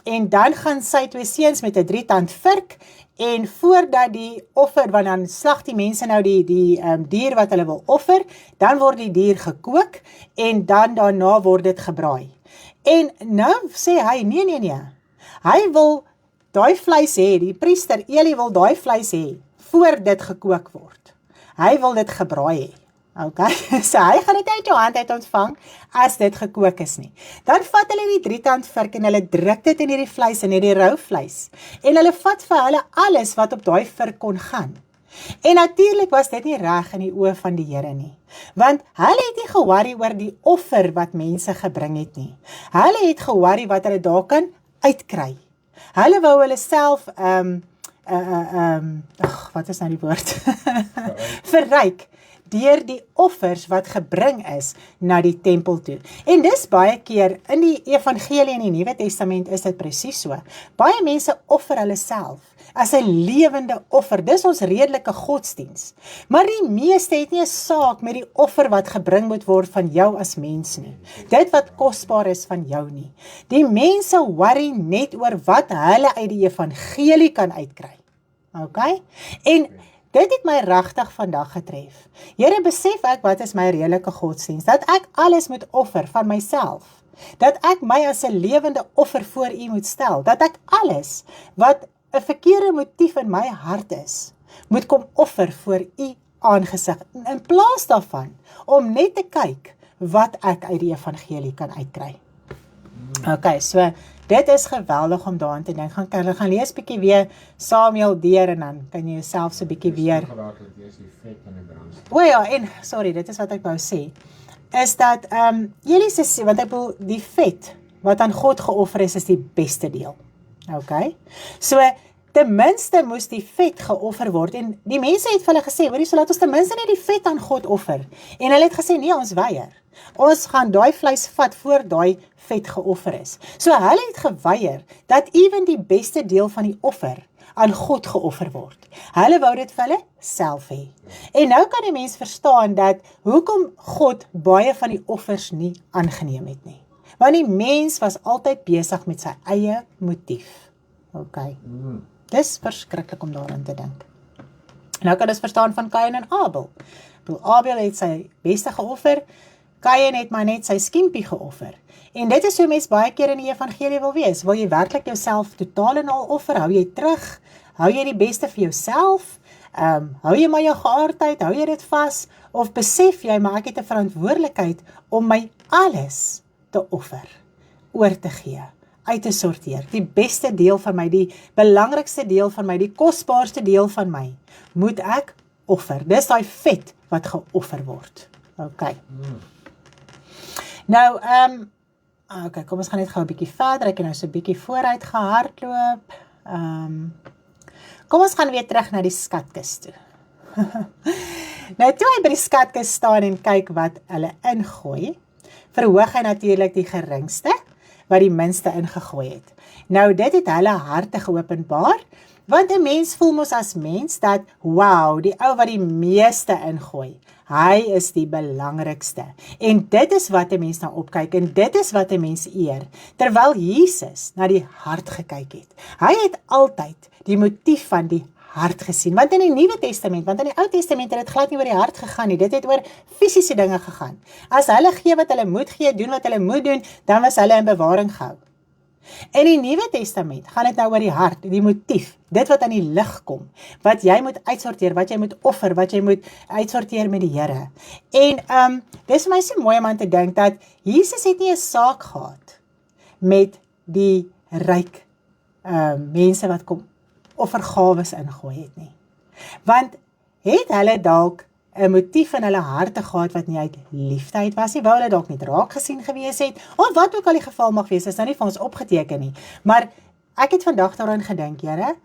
[SPEAKER 1] en dan gaan sy 2 seuns met 'n 3-tand vurk, en voordat die offer, want dan slag die mense nou die dier wat hulle wil offer, dan word die dier gekook, en dan daarna word dit gebraai. En nou sê hy, nee, hy wil daai vleis hê, die priester Eli wil daai vleis hê, voor dit gekook word. Hy wil dit gebraai hê. Okay, so hy gaan dit uit jou hand uit ontvang, as dit gekook is nie. Dan vat hulle die 3-tand vurk, en hulle druk dit in hierdie vleis, in hierdie rou vleis, en hulle vat vir hulle alles wat op daai vurk kon gaan. En natuurlik was dit nie reg in die oë van die Here nie, want hulle het nie ge-worry oor die offer wat mense gebring het nie. Hulle het ge-worry wat hulle daar kan uitkry. Hulle wou hulle self, wat is nou die woord? Verryk, deur die offers wat gebring is na die tempel toe. En dis baie keer, in die evangelie en die Nuwe Testament is dit presies so. Baie mense offer hulle self, as 'n lewende offer. Dis ons redelike godsdiens. Maar die meeste het nie 'n saak met die offer wat gebring moet word van jou as mens nie. Dit wat kosbaar is van jou nie. Die mense worry net oor wat hulle uit die evangelie kan uitkry. Okay? En dit het my regtig vandag getref. Here, besef ek wat is my redelike godsdienst, dat ek alles moet offer van myself, dat ek my as 'n lewende offer voor U moet stel, dat ek alles wat 'n verkeerde motief in my hart is, moet kom offer voor U aangesig, in plaas daarvan, om net te kyk wat ek uit die evangelie kan uitkry. Okay, so, dit is geweldig om daaraan te dink. Gaan lees bietjie weer Samuel deur en dan kan jy jouself so bietjie weer... O ja, en, sorry, dit is wat ek wou sê, is dat, jullie sê, want ek bedoel, die vet wat aan God geoffer is die beste deel. Okay, so, ten minste moes die vet geoffer word, en die mense het vir hulle gesê, hoorie, so laat ons ten minste net die vet aan God offer, en hulle het gesê, nee, ons weier, ons gaan daai vleis vat voor daai vet geoffer is. So hulle het geweier, dat even die beste deel van die offer, aan God geoffer word. Hulle wou dit vir hulle self hê. En nou kan die mens verstaan dat, hoekom God baie van die offers nie aangeneem het nie. Want die mens was altyd besig met sy eie motief. Okay. Dis verskriklik om daaraan te dink. Nou kan ons verstaan van Kain en Abel. Abel het sy beste geoffer, Kain het maar net sy skimpie geoffer. En dit is hoe mens baie keer in die evangelie wil wees. Wil jy werklik jouself totaal en al offer? Hou jy terug? Hou jy die beste vir jouself? Hou jy maar jou geaardheid? Hou jy dit vas? Of besef jy, maar ek het 'n verantwoordelikheid om my alles te offer, oor te gee, uit te sorteer. Die beste deel van my, die belangrikste deel van my, die kosbaarste deel van my, moet ek offer. Dis daai vet wat geoffer word. Okay. Nou, okay, kom ons gaan net gou 'n bietjie verder. Ek het nou so 'n bietjie vooruit gehardloop. Kom ons gaan weer terug na die skatkis toe. Nou, toe hy by die skatkis staan en kyk wat hulle ingooi, verhoog hy natuurlik die geringste, wat die minste ingegooi het. Nou, dit het hulle harte geopenbaar, want 'n mens voel mos as mens dat, wow, die ou wat die meeste ingooi, hy is die belangrikste. En dit is wat 'n mens na opkyk, en dit is wat 'n mens eer, terwyl Jesus na die hart gekyk het. Hy het altyd die motief van die hart gesien, want in die Nuwe Testament, want in die Ou Testament het dit glad nie oor die hart gegaan nie, dit het oor fisiese dinge gegaan. As hulle gee wat hulle moet gee, doen wat hulle moet doen, dan was hulle in bewaring gehou. In die Nuwe Testament gaan dit nou oor die hart, die motief, dit wat aan die lig kom, wat jy moet uitsorteer, wat jy moet offer, wat jy moet uitsorteer met die Here. En dis vir my so mooi om aan te dink dat Jesus het nie 'n saak gehad met die ryk mense wat kom offergawes ingooi het nie. Want het hulle dalk 'n motief in hulle harte gehad wat nie uit liefde was nie, wou hulle dalk niet raak gesien gewees het, of wat ook al die geval mag wees, is nou nie vir ons opgeteken nie. Maar ek het vandag daaraan gedink, Here,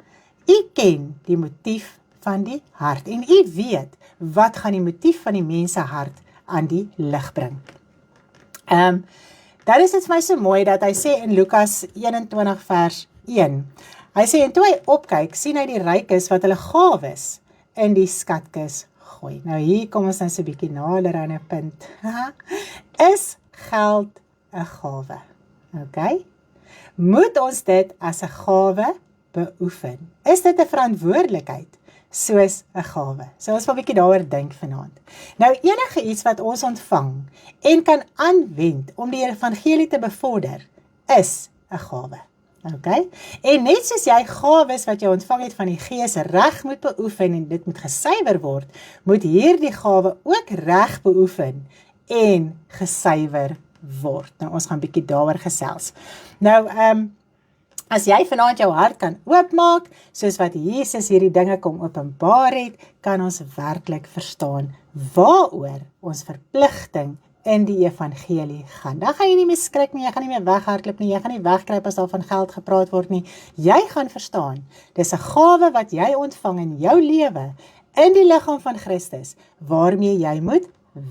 [SPEAKER 1] U ken die motief van die hart, en U weet wat gaan die motief van die mense hart aan die lig bring. Daar is dit vir my so mooi dat hy sê in Lukas 21 vers 1, hy sê, en toe hy opkyk, sien hy die rykes wat hulle gawes in die skatkis gooi. Nou hier kom ons nou so 'n bietjie nader aan 'n punt. Is geld 'n gawe? Okay? Moet ons dit as 'n gawe beoefen? Is dit 'n verantwoordelikheid soos 'n gawe? So ons wil 'n bietjie daaroor dink vanaand. Nou enige iets wat ons ontvang en kan aanwend om die evangelie te bevorder, is 'n gawe. Okay? En net soos jy gawes wat jy ontvang het van die Gees reg moet beoefen en dit moet gesuiwer word, moet hierdie gawe ook reg beoefen en gesuiwer word. Nou ons gaan bietjie daaroor gesels. Nou, as jy vanaand jou hart kan oopmaak, soos wat Jesus hierdie dinge kom openbaar het, kan ons werklik verstaan waaroor ons verpligting in die evangelie gaan. Dan gaan jy nie meer skrik nie, jy gaan nie meer weghardloop nie, jy gaan nie wegkruip as daar van geld gepraat word nie. Jy gaan verstaan, dis 'n gawe wat jy ontvang in jou lewe, in die liggaam van Christus, waarmee jy moet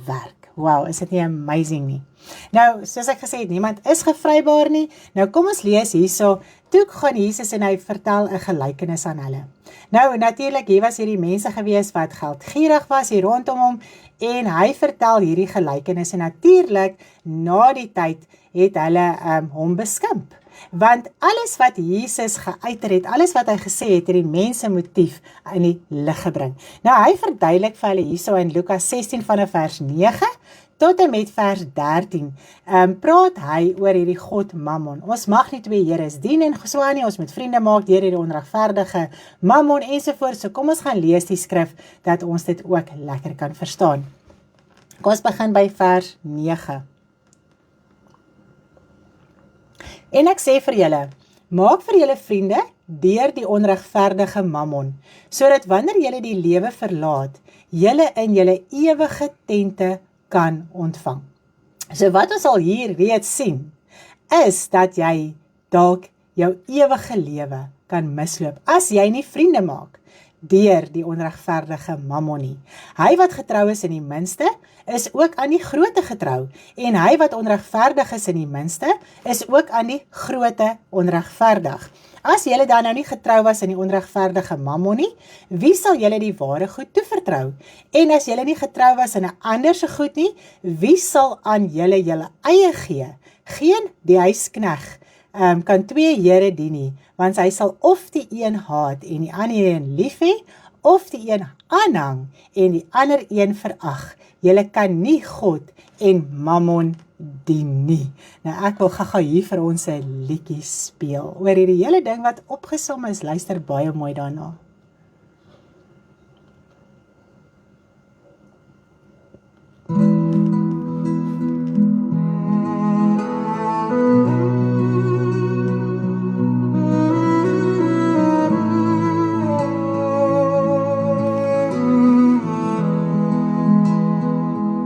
[SPEAKER 1] werk. Wow, is dit nie amazing nie? Nou, soos ek gesê het, niemand is gevrybaar nie. Nou kom ons lees hierso, toe gaan Jesus en hy vertel 'n gelykenis aan hulle. Nou, natuurlik, hier was hierdie mense gewees wat geldgierig was hier rondom hom, en hy vertel hierdie gelykenis, en natuurlik, na die tyd het hulle hom beskimp. Want alles wat Jesus geuiter het, alles wat hy gesê het, het die mense motief in die lig gebring. Nou, hy verduidelik vir hulle hierso in Lukas 16 vanaf vers 9, tot en met vers 13, praat hy oor hierdie God Mammon. Ons mag nie twee heres dien en so aan nie, ons moet vriende maak deur hierdie onregverdige Mammon ensovoorts. So kom ons gaan lees die skrif, dat ons dit ook lekker kan verstaan. Kom ons begin by vers 9. En ek sê vir julle, maak vir julle vriende deur die onregverdige Mammon, sodat wanneer julle die lewe verlaat, julle in julle ewige tente kan ontvang. So wat ons al hier reeds sien, is dat jy dalk jou ewige lewe kan misloop, as jy nie vriende maak deur die onregverdige Mammon nie. Hy wat getrou is in die minste, is ook aan die groote getrou, en hy wat onregverdig is in die minste, is ook aan die groote onregverdig. As julle dan nou nie getrou was in die onregverdige Mammon nie, wie sal julle die ware goed toevertrou? En as julle nie getrou was in 'n ander se goed nie, wie sal aan julle julle eie gee? Geen die huiskneg kan twee here dien nie, want hy sal of die een haat en die ander een lief hê, of die een aanhang en die ander een verag. Julle kan nie God en Mammon dien nie. Nou ek wil gaga hier vir ons 'n liedjie speel oor hierdie hele ding wat opgesom is. Luister baie mooi daarna.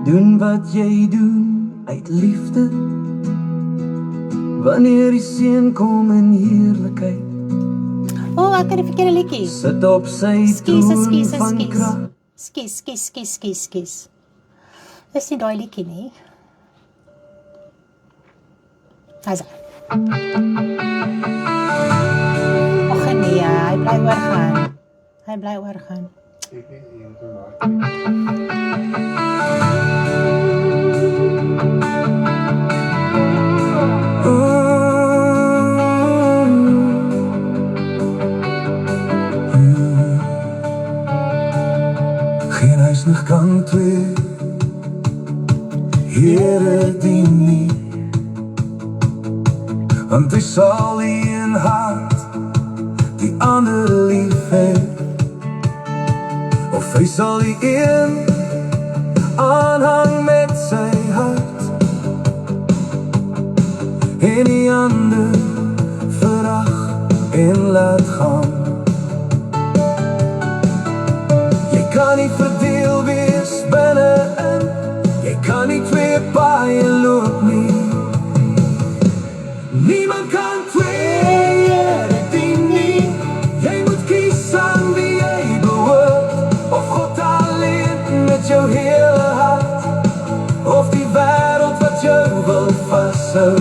[SPEAKER 2] Doen wat jy doen uit liefde, wanneer die seun kom in heerlikheid.
[SPEAKER 1] Ek het die verkeerde liedjie.
[SPEAKER 2] Sit op sy troon van krag.
[SPEAKER 1] Skies. Dis nie daai liedjie nie. Hy's. Och nee, hy bly oorgaan.
[SPEAKER 3] Ek weet nie, een te laat.
[SPEAKER 2] Geen huis nog kan twee Here dien nie, want hy sal die een hart die ander lief hê, of hy sal die een aanhang met sy hart en die ander verag en laat gaan. Jy kan nie verdeel wees binne-in, jy kan nie twee paaie loop nie. Niemand kan twee Here dien nie. Jy moet kies aan wie jy behoort, of God alleen met jou hele hart, of die wêreld wat jou wil vashou.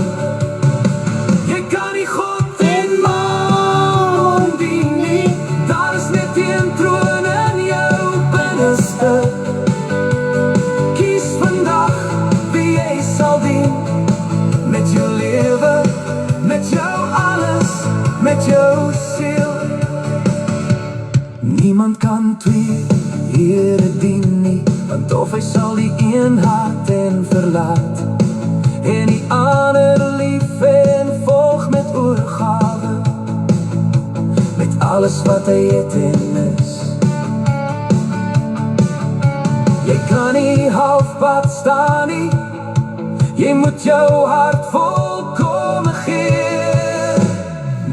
[SPEAKER 2] Jy kan nie God en Mammon dien nie. Daar is net een troon in jou binneste. Kies vandag wie jy sal dien, met jou lewe, met jou alles, met jou siel. Niemand kan twee Here dien nie, want of hy sal die een haat en verlaat, en die ander lief en volg met oorgawe, met alles wat hy het en is. Jy kan nie halfpad staan nie, jy moet jou hart volkome gee.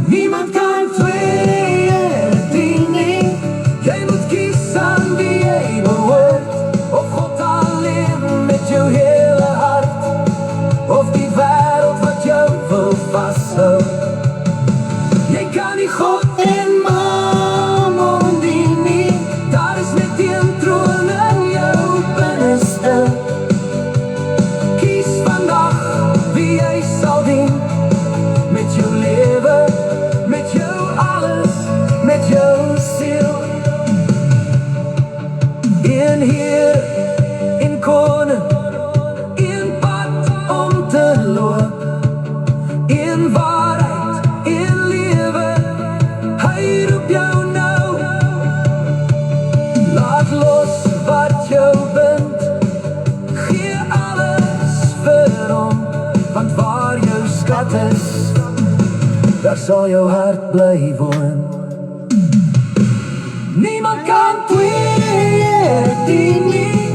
[SPEAKER 2] Niemand kan twee Here dien nie. Jy moet kies aan wie jy behoort, of God alleen met jou hele hart, of die wêreld wat jou wil vashou. Jy kan nie God en Mammon dien nie. Daar is net een troon in jou binneste. Kies vandag wie jy sal dien, met jou lewe, met jou alles, met jou siel. Een Heer, een koning, een pad om te loop, een waarheid daar sal jou hart bly woon. Niemand kan twee dien nie.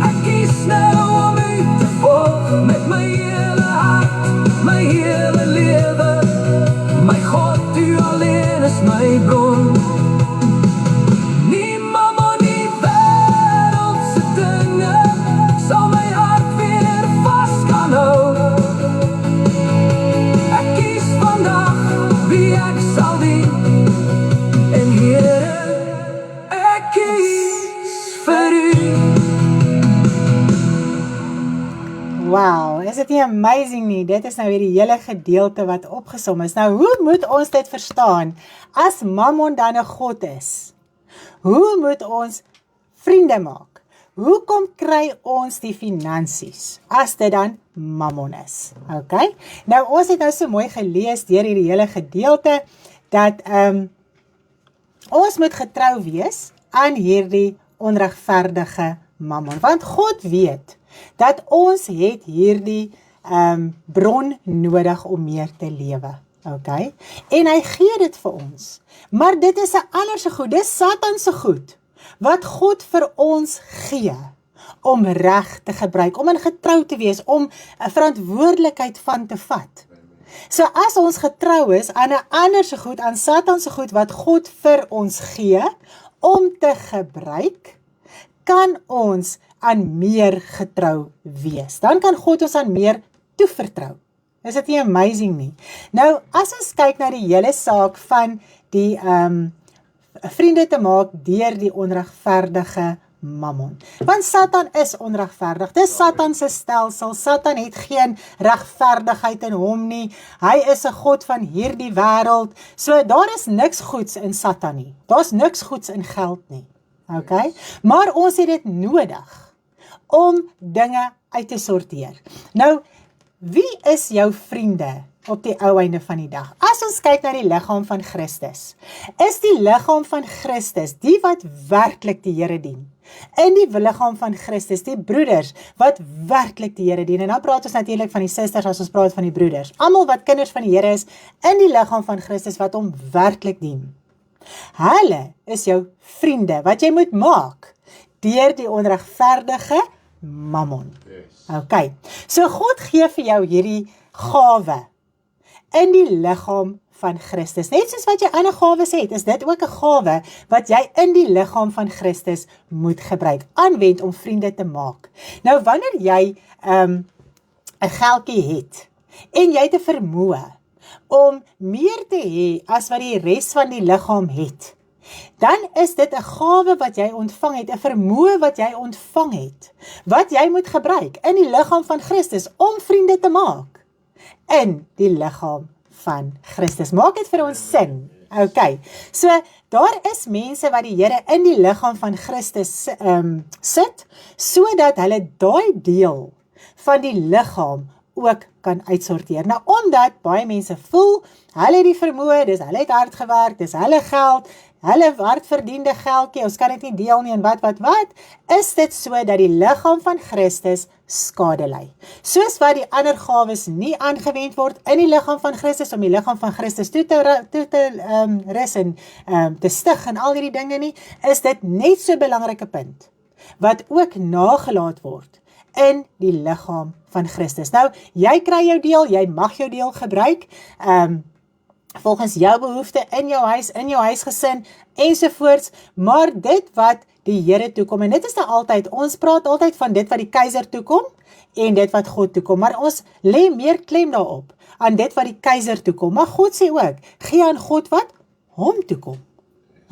[SPEAKER 2] Ek kies nou om u te volg met my hele hart, my hele lewe. My God, u alleen is my bron. Nie mamma, nie wêreldse dinge sal my hart weer vas kan hou. Ek kies vandag wie ek sal dien. En Here, ek kies vir u.
[SPEAKER 1] Wow, is dit nie amazing nie? Dit is nou weer die hele gedeelte wat opgesom is. Nou, hoe moet ons dit verstaan? As Mammon dan 'n god is, hoe moet ons vriende maak? Hoekom kry ons die finansies as dit dan Mammon is? Okay? Nou, ons het nou so mooi gelees deur hierdie hele gedeelte dat ons moet getrou wees aan hierdie onregverdige Mammon, want God weet dat ons het hierdie bron nodig om meer te lewe. Okay? En hy gee dit vir ons. Maar dit is 'n ander se goed, dis Satan se goed, wat God vir ons gee, om reg te gebruik, om in getrou te wees, om 'n verantwoordelikheid van te vat. So as ons getrou is aan 'n ander se goed, aan Satan se goed, wat God vir ons gee, om te gebruik, kan ons aan meer getrou wees. Dan kan God ons aan meer toevertrou. Is dit nie amazing nie? Nou, as ons kyk na die hele saak van die vriende te maak deur die onregverdige Mammon. Want Satan is onregverdig. Dis Satan se stelsel. Satan het geen regverdigheid in hom nie. Hy is 'n god van hierdie wêreld. So daar is niks goeds in Satan nie. Daar's niks goeds in geld nie. Okay? Maar ons het dit nodig om dinge uit te sorteer. Nou, wie is jou vriende op die ou einde van die dag? As ons kyk na die liggaam van Christus, is die liggaam van Christus die wat werklik die Here dien. In die liggaam van Christus, die broeders wat werklik die Here dien. En dan praat ons natuurlik van die susters as ons praat van die broeders. Almal wat kinders van die Here is in die liggaam van Christus wat hom werklik dien. Hulle is jou vriende wat jy moet maak deur die onregverdige Mammon. Okay. So God gee vir jou hierdie gawe in die liggaam van Christus. Net soos wat jy ander gawes het, is dit ook 'n gawe wat jy in die liggaam van Christus moet gebruik, aanwend om vriende te maak. Nou wanneer jy 'n geldjie het en jy het 'n vermoë om meer te hê as wat die res van die liggaam het, dan is dit 'n gawe wat jy ontvang het, 'n vermoë wat jy ontvang het, wat jy moet gebruik in die liggaam van Christus om vriende te maak in die liggaam van Christus. Maak dit vir ons sin. Okay. So daar is mense wat die Here in die liggaam van Christus sit, sodat hulle daai deel van die liggaam ook kan uitsorteer. Nou, omdat baie mense voel, hulle het die vermoë, dis hulle het hard gewerk, dis hulle geld, hulle hardverdiende geldjie, ons kan dit nie deel nie en wat, is dit so dat die liggaam van Christus skade ly. Soos wat die ander gawes nie aangewend word in die liggaam van Christus, om die liggaam van Christus toe te rus en te stig en al hierdie dinge nie, is dit net so 'n belangrike punt, wat ook nagelaat word in die liggaam van Christus. Nou, jy kry jou deel, jy mag jou deel gebruik, volgens jou behoefte in jou huis, in jou huisgesin, ensovoorts, maar dit wat die Here toekom, en dit is nou altyd, ons praat altyd van dit wat die keiser toekom, en dit wat God toekom, maar ons lê meer klem daarop, aan dit wat die keiser toekom, maar God sê ook, gee aan God wat hom toekom.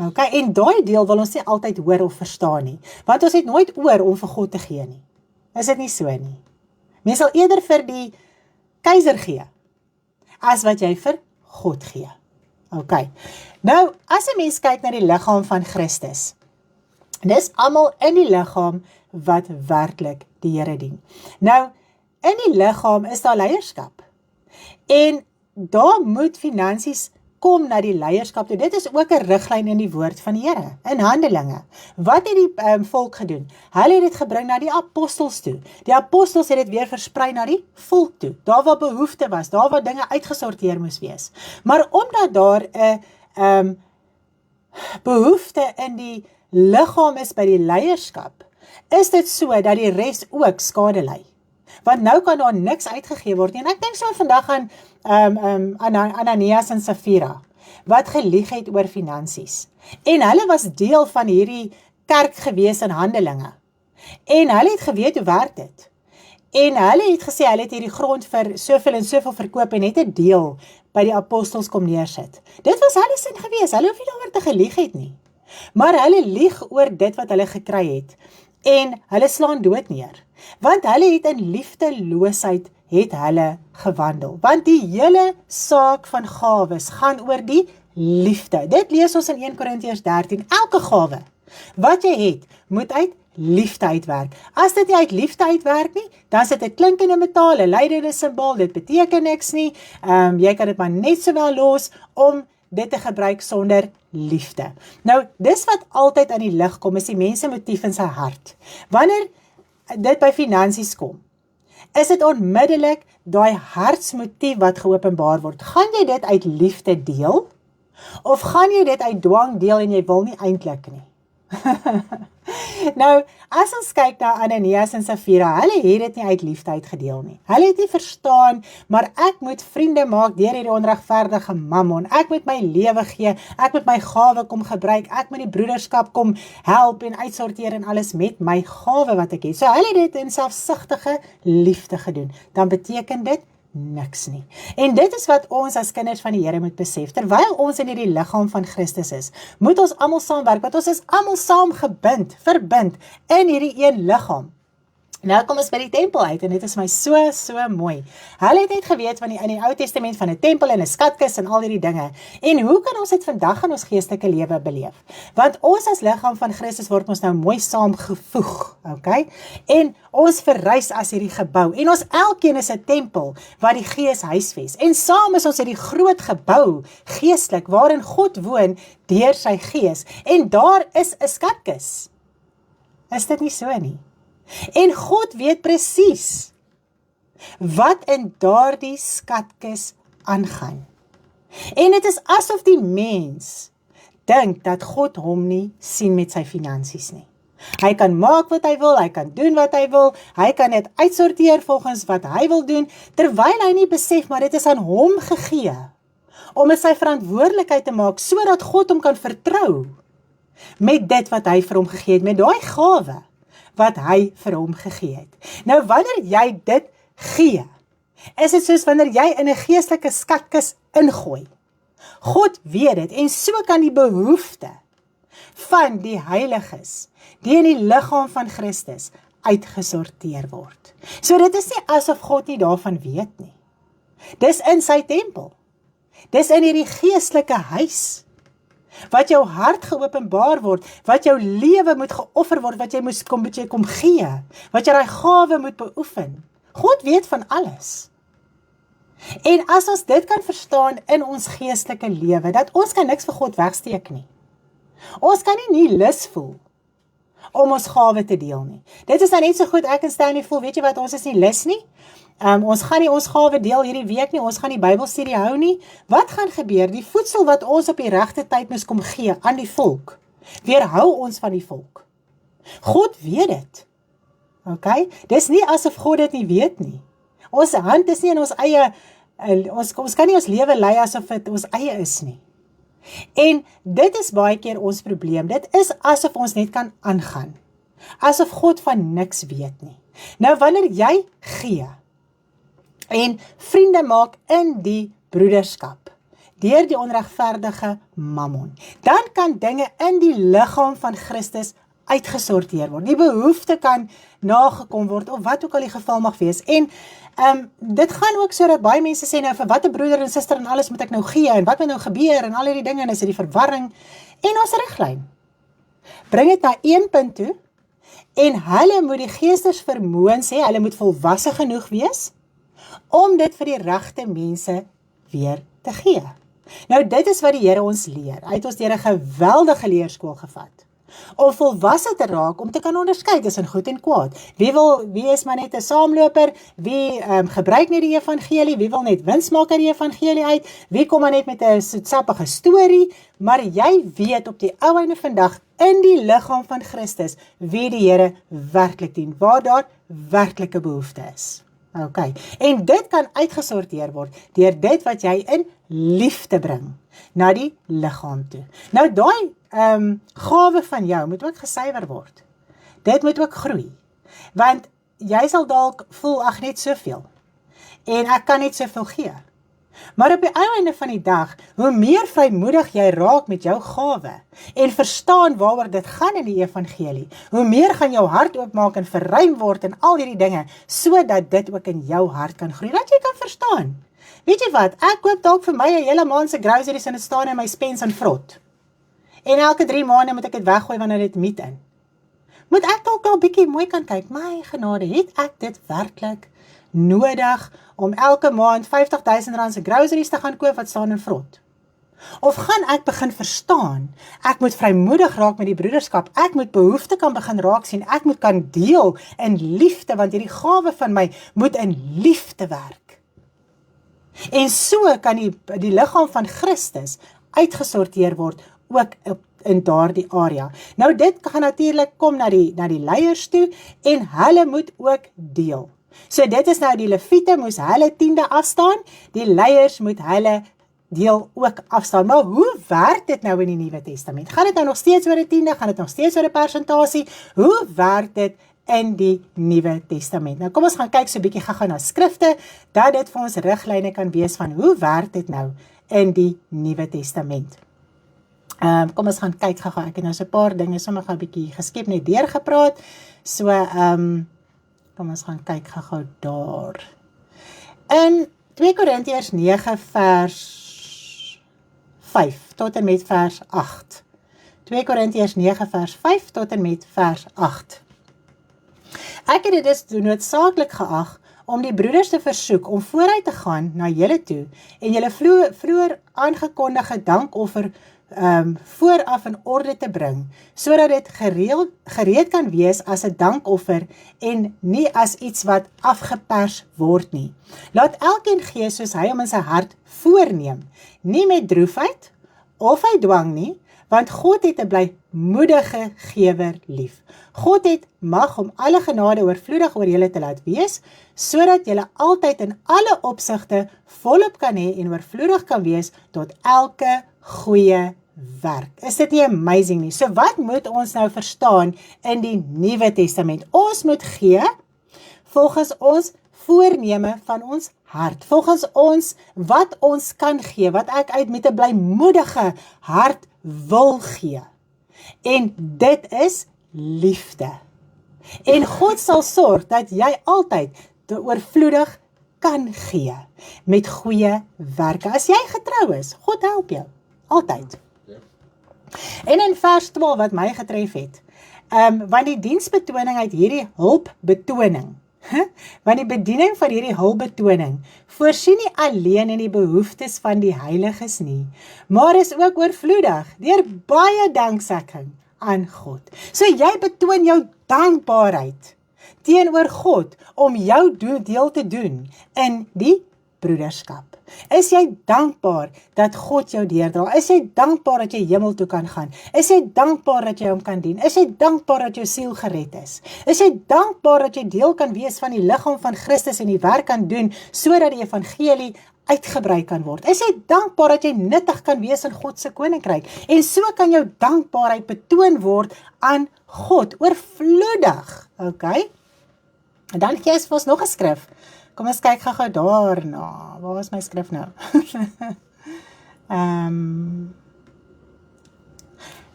[SPEAKER 1] Okay, en daai deel wil ons nie altyd hoor of verstaan nie, want ons het nooit oor om vir God te gee nie. Is dit nie so nie? Mens sal eerder vir die keiser gee, as wat jy vir God gee. Okay. Nou, as 'n mens kyk na die liggaam van Christus, dis almal in die liggaam wat werklik die Here dien. Nou, in die liggaam is daar leierskap. En daar moet finansies kom na die leierskap toe. Dit is ook 'n riglyn in die woord van die Here, in Handelinge. Wat het die volk gedoen? Hulle het dit gebring na die apostels toe. Die apostels het dit weer versprei na die volk toe. Daar waar behoefte was, daar waar dinge uitgesorteer moes wees. Maar omdat daar 'n behoefte in die liggaam is by die leierskap, is dit so dat die res ook skade ly. Want nou kan daar niks uitgegee word nie. En ek dink so vandag aan Ananias en Safira, wat gelieg het oor finansies. En hulle was deel van hierdie kerk gewees in Handelinge. En hulle het geweet hoe werk dit. En hulle het gesê, hulle het hierdie grond vir soveel en soveel verkoop en het 'n deel by die apostels kom neersit. Dit was hulle sin gewees, hulle hoef nie daaroor te gelieg het nie. Maar hulle lieg oor dit wat hulle gekry het. En hulle slaan dood neer. Want hulle het in liefdeloosheid het hulle gewandel. Want die hele saak van gawes gaan oor die liefde. Dit lees ons in 1 Korintiërs 13. Elke gawe wat jy het, moet uit liefde uitwerk. As dit nie uit liefde uitwerk nie, dan is dit 'n klinkende metaal, 'n lydende simbool, dit beteken niks nie. Jy kan dit maar net sowel los om dit te gebruik sonder liefde. Nou, dis wat altyd aan die lig kom, is die mense motief in sy hart. Wanneer dit by finansies kom, is dit onmiddellik daai hartsmotief wat geopenbaar word. Gaan jy dit uit liefde deel? Of gaan jy dit uit dwang deel en jy wil nie eintlik nie? Nou, as ons kyk na Ananias en Safira, hulle het dit nie uit liefde uitgedeel nie. Hulle het nie verstaan, maar ek moet vriende maak deur hierdie onregverdige mammon. Ek moet my lewe gee, ek moet my gawe kom gebruik, ek moet die broederskap kom help en uitsorteer en alles met my gawe wat ek het. So hulle het dit in selfsugtige liefde gedoen. Dan beteken dit niks nie. En dit is wat ons as kinders van die Here moet besef. Terwyl ons in hierdie liggaam van Christus is, moet ons almal saamwerk, want ons is almal saam verbind in hierdie een liggaam. Nou kom ons by die tempel uit, en dit is my so mooi. Hulle het net geweet van in die Ou Testament van 'n tempel en 'n skatkis en al hierdie dinge. En hoe kan ons dit vandag in ons geestelike lewe beleef? Want ons as liggaam van Christus word ons nou mooi saamgevoeg, okay? En ons verrys as hierdie gebou. En ons elkeen is 'n tempel waar die Gees huisves. En saam is ons hierdie groot gebou, geestelik, waarin God woon deur sy Gees. En daar is 'n skatkis. Is dit nie so nie? En God weet presies wat in daardie skatkis aangaan. En dit is asof die mens dink dat God hom nie sien met sy finansies nie. Hy kan maak wat hy wil, hy kan doen wat hy wil, hy kan dit uitsorteer volgens wat hy wil doen, terwyl hy nie besef, maar dit is aan hom gegee, om dit sy verantwoordelikheid te maak, sodat God hom kan vertrou, met dit wat hy vir hom gegee het, met daai gawe, wat hy vir hom gegee het. Nou, wanneer jy dit gee, is dit soos wanneer jy in 'n geestelike skatkis ingooi. God weet dit, en so kan die behoefte van die heiliges, die in die liggaam van Christus, uitgesorteer word. So dit is nie asof God nie daarvan weet nie. Dis in sy tempel. Dis in hierdie geestelike huis, wat jou hart geopenbaar word, wat jou lewe moet geoffer word, wat jy moet kom gee, wat jy daai gawe moet beoefen. God weet van alles. En as ons dit kan verstaan in ons geestelike lewe, dat ons kan niks vir God wegsteek nie. Ons kan nie lus voel om ons gawe te deel nie. Dit is dan net so goed, ek en Stanley voel, weet jy wat, ons is nie lus nie. Ons gaan nie ons gawe deel hierdie week nie, ons gaan die Bybelstudie hou nie. Wat gaan gebeur? Die voedsel wat ons op die regte tyd moes kom gee aan die volk, weerhou ons van die volk. God weet dit. Okay? Dis nie asof God dit nie weet nie. Ons hand is nie in ons eie, ons kan nie ons lewe lei asof dit ons eie is nie. En dit is baie keer ons probleem. Dit is asof ons net kan aangaan. Asof God van niks weet nie. Nou wanneer jy gee, en vriende maak in die broederskap, deur die onregverdige mammon, dan kan dinge in die liggaam van Christus uitgesorteer word. Die behoefte kan nagekom word, of wat ook al die geval mag wees. En dit gaan ook so dat baie mense sê, nou vir wat 'n broeder en suster en alles moet ek nou gee, en wat moet nou gebeur, en al hierdie dinge, en is dit die verwarring, en ons riglyn. Bring dit na een punt toe, en hulle moet die geestesvermoëns hê, hulle moet volwasse genoeg wees, om dit vir die regte mense weer te gee. Nou dit is wat die Here ons leer. Hy het ons deur 'n geweldige leerskool gevat. Om volwasse te raak, om te kan onderskei tussen goed en kwaad. Wie is maar net 'n saamloper, wie gebruik net die evangelie, wie wil net wins maak uit die evangelie uit, wie kom maar net met 'n soetsappige storie, maar jy weet op die ou einde van dag, in die liggaam van Christus, wie die Here werklik dien, waar daar werklike behoefte is. Okay. En dit kan uitgesorteer word deur dit wat jy in liefde bring na die liggaam toe. Nou daai gawe van jou moet ook gesuiwer word. Dit moet ook groei. Want jy sal dalk voel, ag net soveel. En ek kan net soveel gee. Maar op die einde van die dag, hoe meer vrymoedig jy raak met jou gawe en verstaan waaroor dit gaan in die evangelie, hoe meer gaan jou hart oopmaak en verruim word en al hierdie dinge, sodat dit ook in jou hart kan groei, dat jy kan verstaan. Weet jy wat, ek koop dalk vir my 'n hele maand se groceries en dit staan in my spens en vrot. En elke 3 maande moet ek dit weggooi wanneer dit miet in. Moet ek dalk al bietjie mooi kan kyk, my genade, het ek dit werklik nodig om elke maand R50,000 se groceries te gaan koop wat staan in vrot? Of gaan ek begin verstaan, ek moet vrymoedig raak met die broederskap, ek moet behoefte kan begin raak sien, ek moet kan deel in liefde, want hierdie gawe van my moet in liefde werk. En so kan die liggaam van Christus uitgesorteer word, ook in daardie area. Nou dit gaan natuurlik kom na die leiers toe, en hulle moet ook deel. So dit is nou die Lewiete moes hulle 10de afstaan, die leiers moet hulle deel ook afstaan. Maar hoe werk dit nou in die Nuwe Testament? Gaan dit nou nog steeds oor 'n 10de? Gaan dit nog steeds oor 'n persentasie? Hoe werk dit in die Nuwe Testament? Nou kom ons gaan kyk so 'n bietjie gou na skrifte, dat dit vir ons riglyne kan wees van hoe werk dit nou in die Nuwe Testament. Kom ons gaan kyk gou. Ek het nou so 'n paar dinge sommer gou 'n bietjie geskep net deurgepraat. So kom ons gaan kyk gou daar. In 2 Korintiërs 9 vers 5 tot en met vers 8. 2 Korintiërs 9 vers 5 tot en met vers 8. Ek het dit dus noodsaaklik geag om die broeders te versoek om vooruit te gaan na julle toe en julle vroeër aangekondigde dankoffer vooraf in orde te bring, sodat dit gereed kan wees as 'n dankoffer en nie as iets wat afgepers word nie. Laat elkeen gee soos hy hom in sy hart voorneem, nie met droefheid of uit dwang nie, want God het 'n blymoedige gewer lief. God het mag om alle genade oorvloedig oor julle te laat wees, sodat julle altyd in alle opsigte volop kan hê en oorvloedig kan wees tot elke goeie werk. Is dit nie amazing nie? So wat moet ons nou verstaan in die Nuwe Testament? Ons moet gee volgens ons voorneme van ons hart, volgens ons wat ons kan gee, wat ek uit met 'n blymoedige hart wil gee. En dit is liefde. En God sal sorg dat jy altyd te oorvloedig kan gee met goeie werke. As jy getrou is, God help jou, altyd. En in vers 12 wat my getref het, want die diensbetoning uit hierdie hulpbetoning, want die bediening van hierdie hulpbetoning voorsien nie alleen in die behoeftes van die heiliges nie, maar is ook oorvloedig deur baie danksegging aan God. So jy betoon jou dankbaarheid teenoor God om jou deel te doen in die broederskap. Is jy dankbaar dat God jou deurdra? Is jy dankbaar dat jy hemel toe kan gaan? Is jy dankbaar dat jy hom kan dien? Is jy dankbaar dat jou siel gered is? Is jy dankbaar dat jy deel kan wees van die liggaam van Christus en die werk kan doen, sodat die evangelie uitgebrei kan word? Is jy dankbaar dat jy nuttig kan wees in God se koninkryk? En so kan jou dankbaarheid betoon word aan God, oorvloedig. Okay? En dan gee ons vir ons nog 'n skrif. Kom ons kyk gou daarna. Waar is my skrif nou?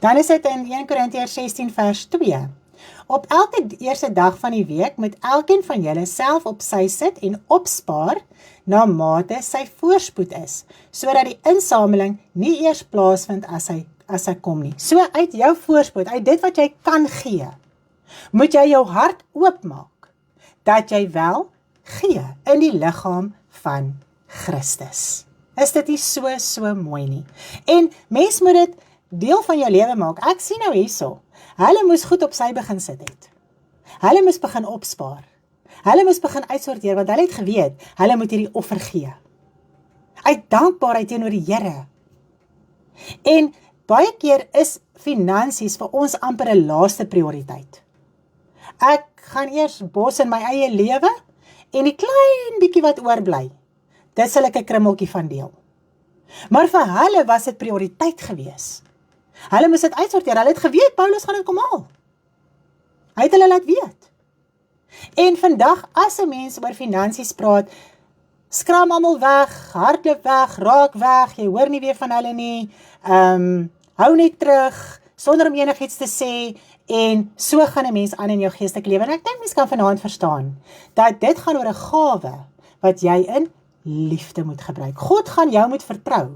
[SPEAKER 1] Dan is dit in 1 Korintiërs 16 vers 2. Op elke eerste dag van die week moet elkeen van julle self op sy sit en opspaar na mate sy voorspoed is, sodat die insameling nie eers plaasvind as hy kom nie. So uit jou voorspoed, uit dit wat jy kan gee, moet jy jou hart oopmaak, dat jy wel gee in die liggaam van Christus. Is dit nie so mooi nie? En mens moet dit deel van jou lewe maak. Ek sien nou hierso, hulle moes goed op sy begin sit het. Hulle moes begin opspaar. Hulle moes begin uitsorteer, want hulle het geweet, hulle moet hierdie offer gee. Uit dankbaarheid teenoor die Here. En baie keer is finansies vir ons amper 'n laaste prioriteit. Ek gaan eers bos in my eie lewe, en die klein bietjie wat oorbly, dit sal ek 'n krummeltjie van deel. Maar vir hulle was dit prioriteit gewees. Hulle moes dit uitsorteer, hulle het geweet, Paulus gaan dit kom haal. Hy het hulle laat weet. En vandag, as 'n mens oor finansies praat, skram almal weg, hardloop weg, raak weg, jy hoor nie weer van hulle nie, hou net terug, sonder om enigiets te sê, en so gaan 'n mens aan in jou geestelike lewe. En ek dink mens kan vanaand verstaan, dat dit gaan oor 'n gawe, wat jy in liefde moet gebruik. God gaan jou moet vertrou,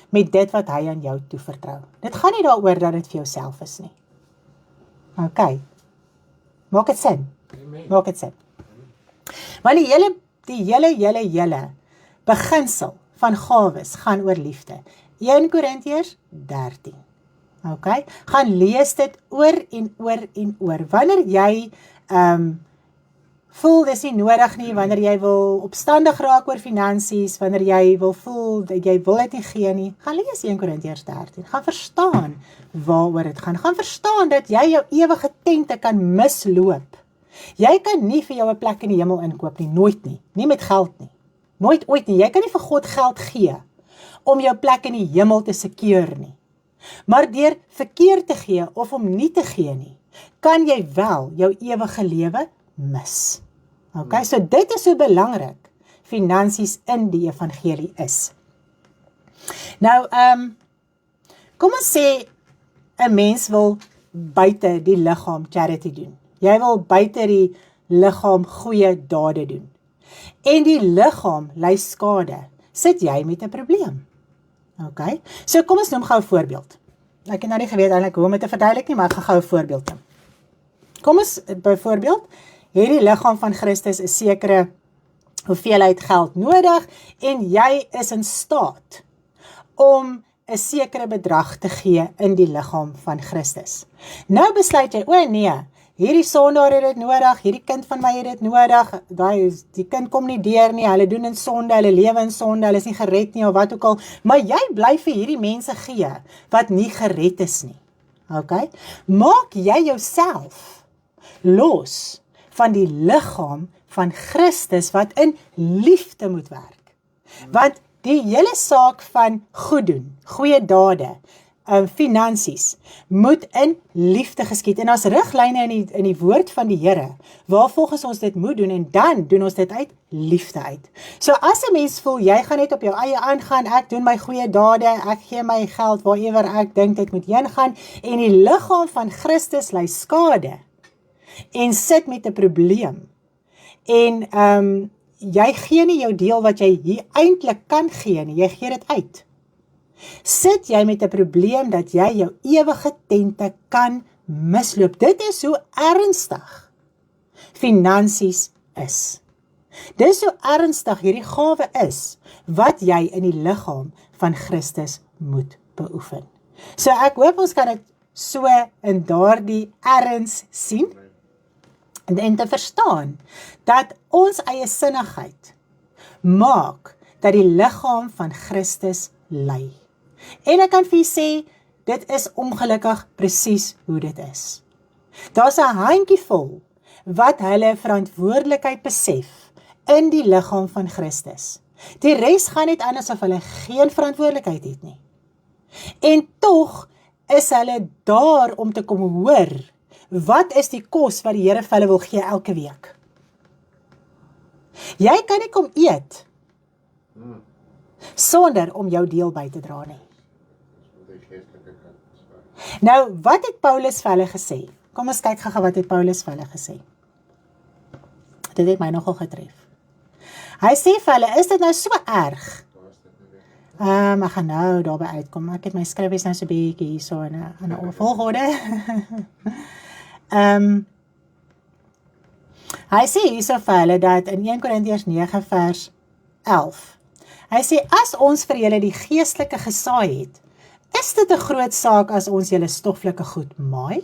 [SPEAKER 1] met dit wat hy aan jou toevertrou. Dit gaan nie daaroor dat dit vir jouself is nie. OK. Maak dit sin? Maak dit sin. Maar die hele beginsel van gawes gaan oor liefde. 1 Korintiërs 13. OK? Gaan lees dit oor en oor en oor. Wanneer jy voel dis nie nodig nie, wanneer jy wil opstandig raak oor finansies, wanneer jy wil voel dat jy wil dit nie gee nie, gaan lees 1 Korintiërs 13. Gaan verstaan waaroor dit gaan. Gaan verstaan dat jy jou ewige tente kan misloop. Jy kan nie vir jou 'n plek in die hemel inkoop nie, nooit nie. Nie met geld nie. Nooit ooit nie. Jy kan nie vir God geld gee om jou plek in die hemel te secure nie. Maar deur verkeerd te gee of om nie te gee nie, kan jy wel jou ewige lewe mis. OK, so dit is so belangrik finansies in die evangelie is. Nou, kom ons sê 'n mens wil buite die liggaam charity doen. Jy wil buite die liggaam goeie dade doen. En die liggaam ly skade. Sit jy met 'n probleem? OK, so kom ons noem gou 'n voorbeeld. Ek het nou nie geweet eintlik hoe om dit te verduidelik nie, maar ek gaan gou 'n voorbeeld noem. Kom ons byvoorbeeld, hierdie liggaam van Christus is sekere hoeveelheid geld nodig en jy is in staat om 'n sekere bedrag te gee in die liggaam van Christus. Nou besluit jy, o nee, hierdie sondaar het dit nodig, hierdie kind van my het dit nodig, die kind kom nie deur nie, hulle doen in sonde, hulle lewe in sonde, hulle is nie gered nie of wat ook al, maar jy bly vir hierdie mense gee wat nie gered is nie. OK? Maak jy jouself los van die liggaam van Christus wat in liefde moet werk. Want die hele saak van goed doen, goeie dade, finansies, moet in liefde geskied. En as riglyne in die woord van die Here, waar volgens ons dit moet doen, en dan doen ons dit uit liefde uit. So as 'n mens voel, jy gaan net op jou eie aangaan, ek doen my goeie dade, ek gee my geld waaroor ek dink dit moet heen gaan, en die liggaam van Christus ly skade, en sit met 'n probleem, en jy gee nie jou deel wat jy hier eintlik kan gee nie, jy gee dit uit. Sit jy met 'n probleem dat jy jou ewige tente kan misloop. Dit is hoe ernstig finansies is. Dit is hoe ernstig hierdie gawe is, wat jy in die liggaam van Christus moet beoefen. So ek hoop ons kan dit so in daardie erns sien, en te verstaan, dat ons eie sinnigheid maak, dat die liggaam van Christus ly. En ek kan vir jy sê, dit is ongelukkig presies hoe dit is. Daar's 'n handjievol, wat hulle verantwoordelikheid besef, in die liggaam van Christus. Die res gaan net aan asof hulle geen verantwoordelikheid het nie. En tog is hulle daar om te kom hoor, wat is die kos wat die Here vir hulle wil gee elke week? Jy kan nie kom eet sonder om jou deel by te dra nie. Nou, wat het Paulus vir hulle gesê? Kom ons kyk gou wat het Paulus vir hulle gesê. Dit het my nogal getref. Hy sê vir hulle, is dit nou so erg? Ek gaan nou daarby uitkom. Ek het my skryfies nou so bietjie hier so in 'n volgorde. Hy sê hierso vir hulle dat in 1 Korintiërs 9 vers 11, Hy sê, as ons vir julle die geestelike gesaai het, is dit 'n groot saak as ons julle stoffelike goed maai?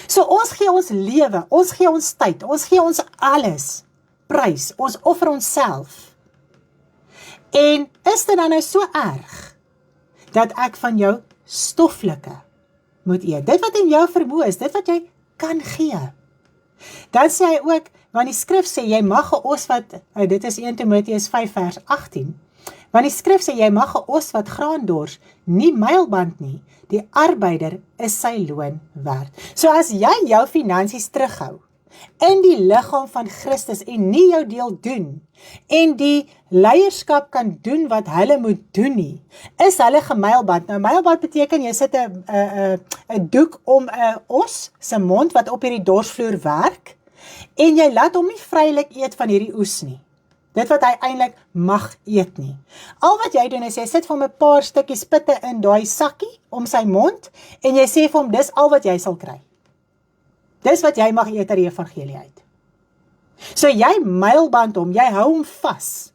[SPEAKER 1] So ons gee ons lewe, ons gee ons tyd, ons gee ons alles, prys, ons offer onsself. En is dit dan nou so erg, dat ek van jou stoffelike moet eet? Dit wat in jou vermoë is, dit wat jy kan gee. Dan sê hy ook, want die skrif sê, jy mag 'n os wat, dit is 1 Timoteus 5 vers 18, want die skrif sê, jy mag 'n os wat graan dors, nie mylband nie, die arbeider is sy loon werd. So as jy jou finansies terughou, in die liggaam van Christus, en nie jou deel doen, en die leierskap kan doen wat hulle moet doen nie, is hulle gemylband. Nou, mylband beteken, jy sit 'n doek om 'n os se mond, wat op hierdie dorsvloer werk, en jy laat hom nie vrylik eet van hierdie oes nie. Dit wat hy eintlik mag eet nie. Al wat jy doen is, jy sit vir hom 'n paar stukkies pitte in daai sakkie, om sy mond, en jy sê vir hom, dis al wat jy sal kry. Dis wat jy mag eet uit die evangelie uit. So jy mylband hom, jy hou hom vas,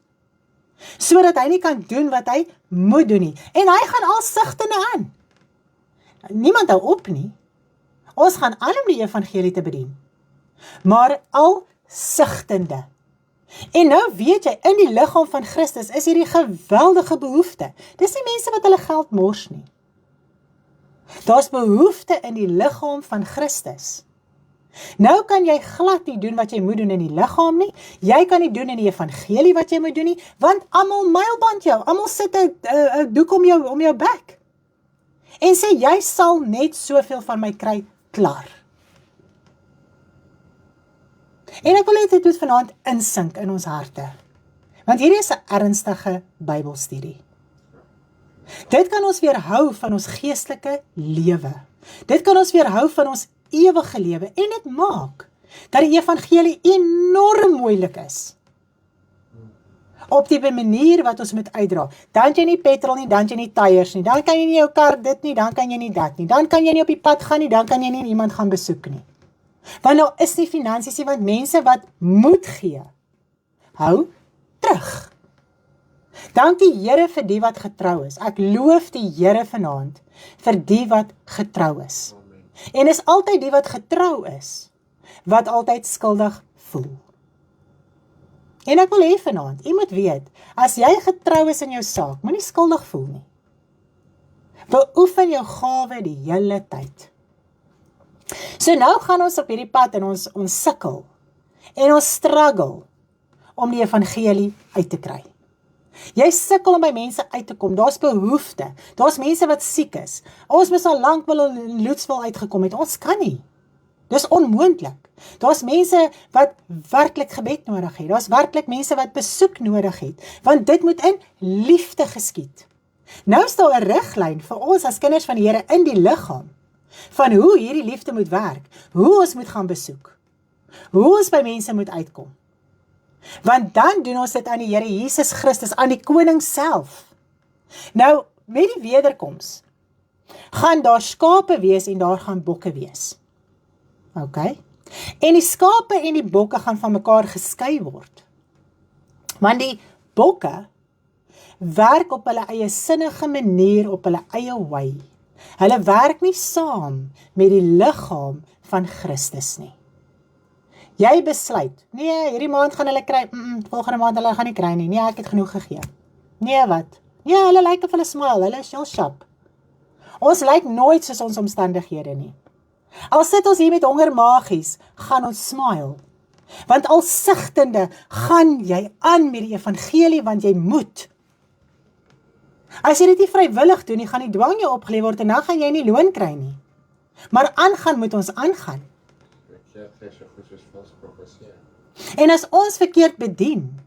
[SPEAKER 1] sodat hy nie kan doen wat hy moet doen nie. En hy gaan al sigtende aan. Niemand hou op nie. Ons gaan aan om die evangelie te bedien. Maar al sigtende. En nou weet jy, in die liggaam van Christus is hierdie geweldige behoefte. Dis nie mense wat hulle geld mors nie. Daar's behoefte in die liggaam van Christus. Nou kan jy glad nie doen wat jy moet doen in die liggaam nie, jy kan nie doen in die evangelie wat jy moet doen nie, want almal mylband jou, almal sit 'n doek om jou bek. En sê, jy sal net soveel van my kry, klaar. En ek wil net dit moet vanaand insink in ons harte, want hierdie is 'n ernstige Bybelstudie. Dit kan ons weerhou van ons geestelike lewe. Dit kan ons weerhou van ons ewige lewe, en dit maak dat die evangelie enorm moeilik is. Op die manier wat ons moet uitdra. Dan jy nie petrol nie, dan jy nie tyres nie, dan kan jy nie jou kar dit nie, dan kan jy nie dat nie, dan kan jy nie op die pad gaan nie, dan kan jy nie iemand gaan besoek nie. Want nou is nie finansies nie, want mense wat moet gee, hou terug. Dank die Here vir die wat getrou is. Ek loof die Here vanaand vir die wat getrou is. En is altyd die wat getrou is, wat altyd skuldig voel. En ek wil hê vanaand, jy moet weet, as jy getrou is in jou saak, moenie skuldig voel nie. Beoefen jou gawe die hele tyd. So nou gaan ons op hierdie pad en ons sukkel, en ons struggle, om die evangelie uit te kry. Jy sukkel om by mense uit te kom, daar's behoefte, daar's mense wat siek is, ons moes al lank wel in Loetsville uitgekom het, ons kan nie, dis onmoontlik, daar's mense wat werklik gebed nodig het, daar's werklik mense wat besoek nodig het, want dit moet in liefde geskied. Nou is daar 'n riglyn vir ons as kinders van die Here in die liggaam, van hoe hierdie liefde moet werk, hoe ons moet gaan besoek, hoe ons by mense moet uitkom. Want dan doen ons dit aan die Here Jesus Christus, aan die koning self. Nou, met die wederkoms, gaan daar skape wees en daar gaan bokke wees. Ok? En die skape en die bokke gaan van mekaar geskei word. Want die bokke werk op hulle eie sinnige manier, op hulle eie wy. Hulle werk nie saam met die liggaam van Christus nie. Jy besluit, nee, hierdie maand gaan hulle kry, volgende maand hulle gaan nie kry nie, nee, ek het genoeg gegee. Nee, wat? Nee, hulle lyk of hulle smile, hulle is heel sharp. Ons lyk nooit soos ons omstandighede nie. Al sit ons hier met honger maagies, gaan ons smile. Want al sigtende, gaan jy aan met die evangelie, want jy moet. As jy dit nie vrywillig doen, nie gaan die dwang jou opgelê word, en dan gaan jy nie loon kry nie. Maar aangaan moet ons aangaan. En as ons verkeerd bedien,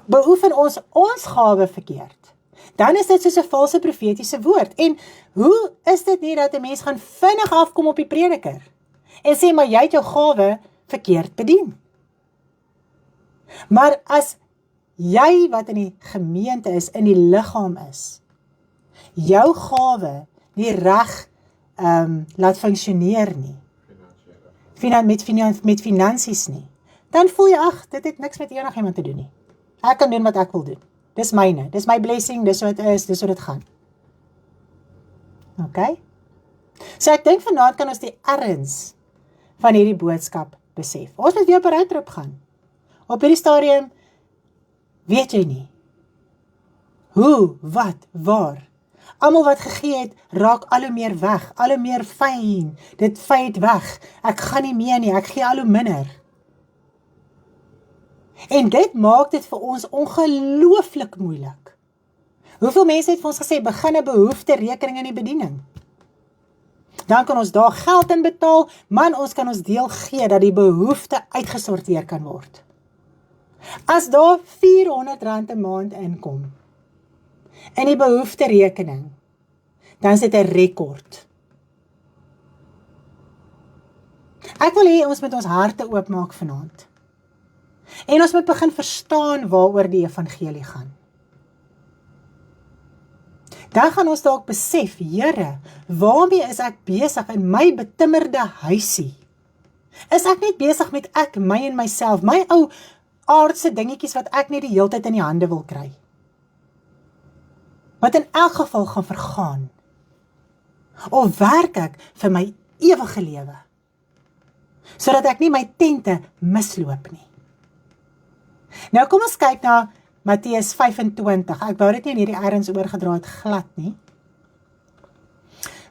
[SPEAKER 1] beoefen ons gawe verkeerd, dan is dit soos 'n valse profetiese woord. En hoe is dit nie dat 'n mens gaan vinnig afkom op die prediker en sê, maar jy het jou gawe verkeerd bedien? Maar as jy wat in die gemeente is, in die liggaam is, jou gawe nie reg laat funksioneer nie, met finansies nie, dan voel jy, ag, dit het niks met enigiemand te doen nie. Ek kan doen wat ek wil doen. dis myne, dis my blessing, dis wat het is, dis wat dit gaan. Ok? So ek dink vanaand kan ons die erns van hierdie boodskap besef. Ons moet weer op 'n roadtrip gaan. Op hierdie stadium weet jy nie. Hoe, wat, waar. Almal wat gegee het, raak al hoe meer weg, al hoe meer fyn, dit fade weg. Ek gaan nie meer nie, ek gee al hoe minder. En dit maak dit vir ons ongelooflik moeilik. Hoeveel mense het vir ons gesê, begin 'n behoefte rekening in die bediening? Dan kan ons daar geld in betaal, man, ons kan ons deel gee, dat die behoefte uitgesorteer kan word. As daar R400 'n maand inkom, in die behoefte rekening, dan is dit 'n rekord. Ek wil hê ons moet ons harte oopmaak vanaand. En ons moet begin verstaan waaroor die evangelie gaan. Dan gaan ons dalk besef, Here, waarmee is ek besig in my betimmerde huisie? Is ek net besig met ek, my en myself, my ou aardse dingetjies wat ek net die heeltyd in die hande wil kry? Wat in elk geval gaan vergaan? Of werk ek vir my ewige lewe? Sodat ek nie my tente misloop nie. Nou kom ons kyk na Matteus 25, ek wou dit nie in hierdie erns oorgedra het glad nie.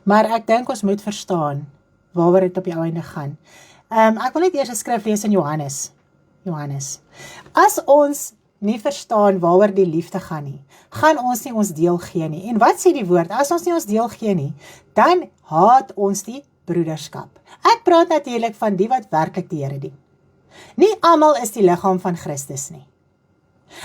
[SPEAKER 1] Maar ek dink ons moet verstaan waaroor dit op die einde gaan. Ek wil net eers 'n skrif lees in Johannes. As ons nie verstaan waaroor die liefde gaan nie, gaan ons nie ons deel gee nie. En wat sê die woord? As ons nie ons deel gee nie, dan haat ons die broederskap. Ek praat natuurlik van die wat werklik die Here dien. Nie almal is die liggaam van Christus nie.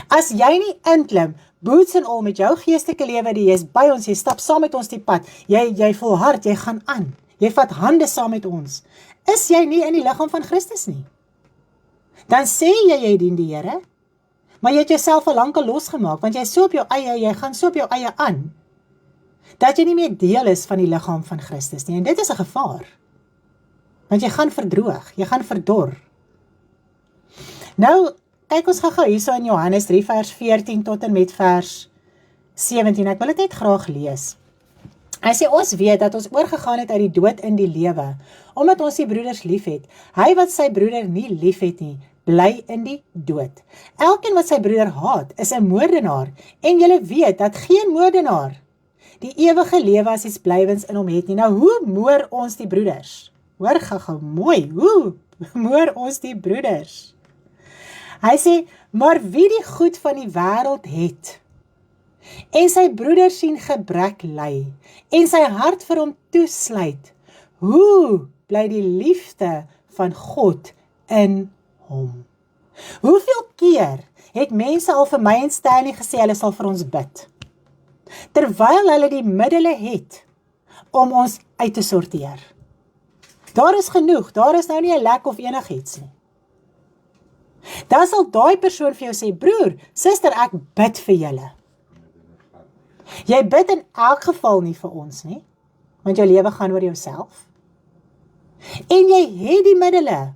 [SPEAKER 1] As jy nie inklim, boots en al met jou geestelike lewe, jy is by ons, jy stap saam met ons die pad, jy volhard, jy gaan aan, jy vat hande saam met ons, is jy nie in die liggaam van Christus nie. Dan sê jy dien die Here, maar jy het jouself al lank losgemaak, want jy is so op jou eie, jy gaan so op jou eie aan, dat jy nie meer deel is van die liggaam van Christus nie, en dit is 'n gevaar, want jy gaan verdroog, jy gaan verdor. Nou, kyk ons gou hierso in Johannes 3 vers 14 tot en met vers 17, ek wil dit net graag lees. Hy sê, ons weet dat ons oorgegaan het uit die dood in die lewe, omdat ons die broeders lief het. Hy wat sy broeder nie lief het nie, bly in die dood. Elkeen wat sy broeder haat, is 'n moordenaar, en julle weet dat geen moordenaar die ewige lewe as iets blywends in hom het nie. Nou, hoe moor ons die broeders? Hoor gou mooi, hoe moor ons die broeders? Hy sê, maar wie die goed van die wêreld het, en sy broeder sien gebrek ly, en sy hart vir hom toesluit, hoe bly die liefde van God in hom? Hoeveel keer het mense al vir my en Stanley gesê, hulle sal vir ons bid, terwyl hulle die middele het, om ons uit te sorteer? Daar is genoeg, daar is nou nie 'n lek of enigiets nie. Dan sal daai persoon vir jou sê, broer, suster, ek bid vir julle. Jy bid in elk geval nie vir ons nie, want jou lewe gaan oor jouself. En jy het die middele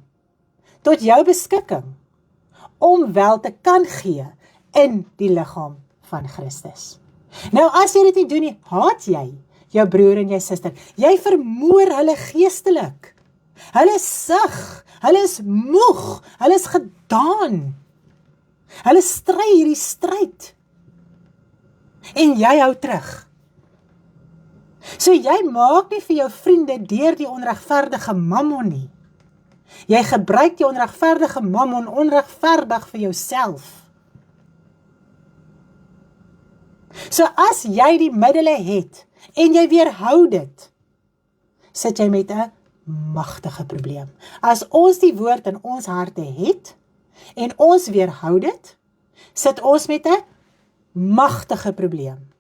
[SPEAKER 1] tot jou beskikking om wel te kan gee in die liggaam van Christus. Nou as jy dit nie doen nie, haat jy jou broer en jou suster. Jy vermoor hulle geestelik. Hulle is sug, hulle is moeg, hulle is gedaan. Hulle stry hierdie stryd. En jy hou terug. So jy maak nie vir jou vriende deur die onregverdige mammon nie. Jy gebruik die onregverdige mammon onregverdig vir jouself. So as jy die middele het, en jy weerhou dit, sit jy met 'n magtige probleem. As ons die woord in ons harte het, en ons weerhou dit, sit ons met 'n magtige probleem.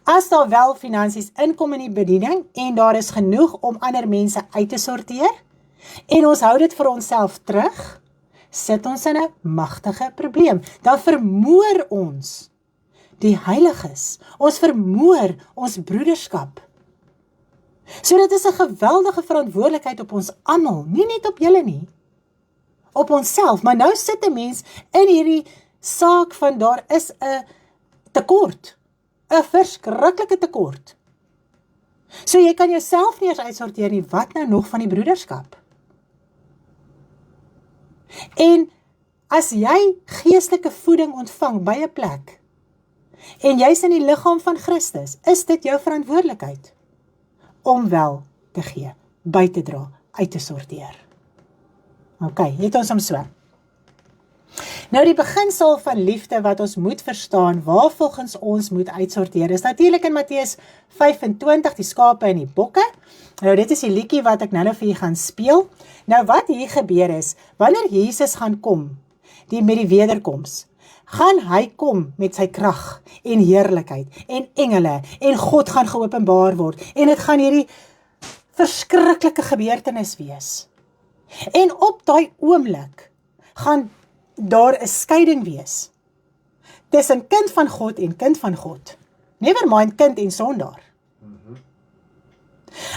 [SPEAKER 1] As daar wel finansies inkom in die bediening, en daar is genoeg om ander mense uit te sorteer, en ons hou dit vir onsself terug, sit ons in 'n magtige probleem. Dan vermoor ons die heiliges, ons vermoor ons broederskap. So dit is 'n geweldige verantwoordelikheid op ons almal, nie net op julle nie, op onsself. Maar nou sit 'n mens in hierdie saak van daar is 'n tekort. 'n Verskriklike tekort. So jy kan jouself nie eens uitsorteer nie, wat nou nog van die broederskap? En as jy geestelike voeding ontvang by 'n plek, en jy's in die liggaam van Christus, is dit jou verantwoordelikheid om wel te gee, by te dra, uit te sorteer. OK, het ons hom so. Nou die beginsel van liefde wat ons moet verstaan, waar volgens ons moet uitsorteer, is natuurlik in Matteus 25, die skape en die bokke. Nou dit is die liedjie wat ek nou vir julle gaan speel. Nou wat hier gebeur is, wanneer Jesus gaan kom, met die wederkoms, gaan hy kom met sy krag en heerlikheid en engele en God gaan geopenbaar word en dit gaan hierdie verskriklike gebeurtenis wees. En op daai oomblik gaan daar 'n skeiding wees tussen kind van God en kind van God. Never mind kind en sondaar.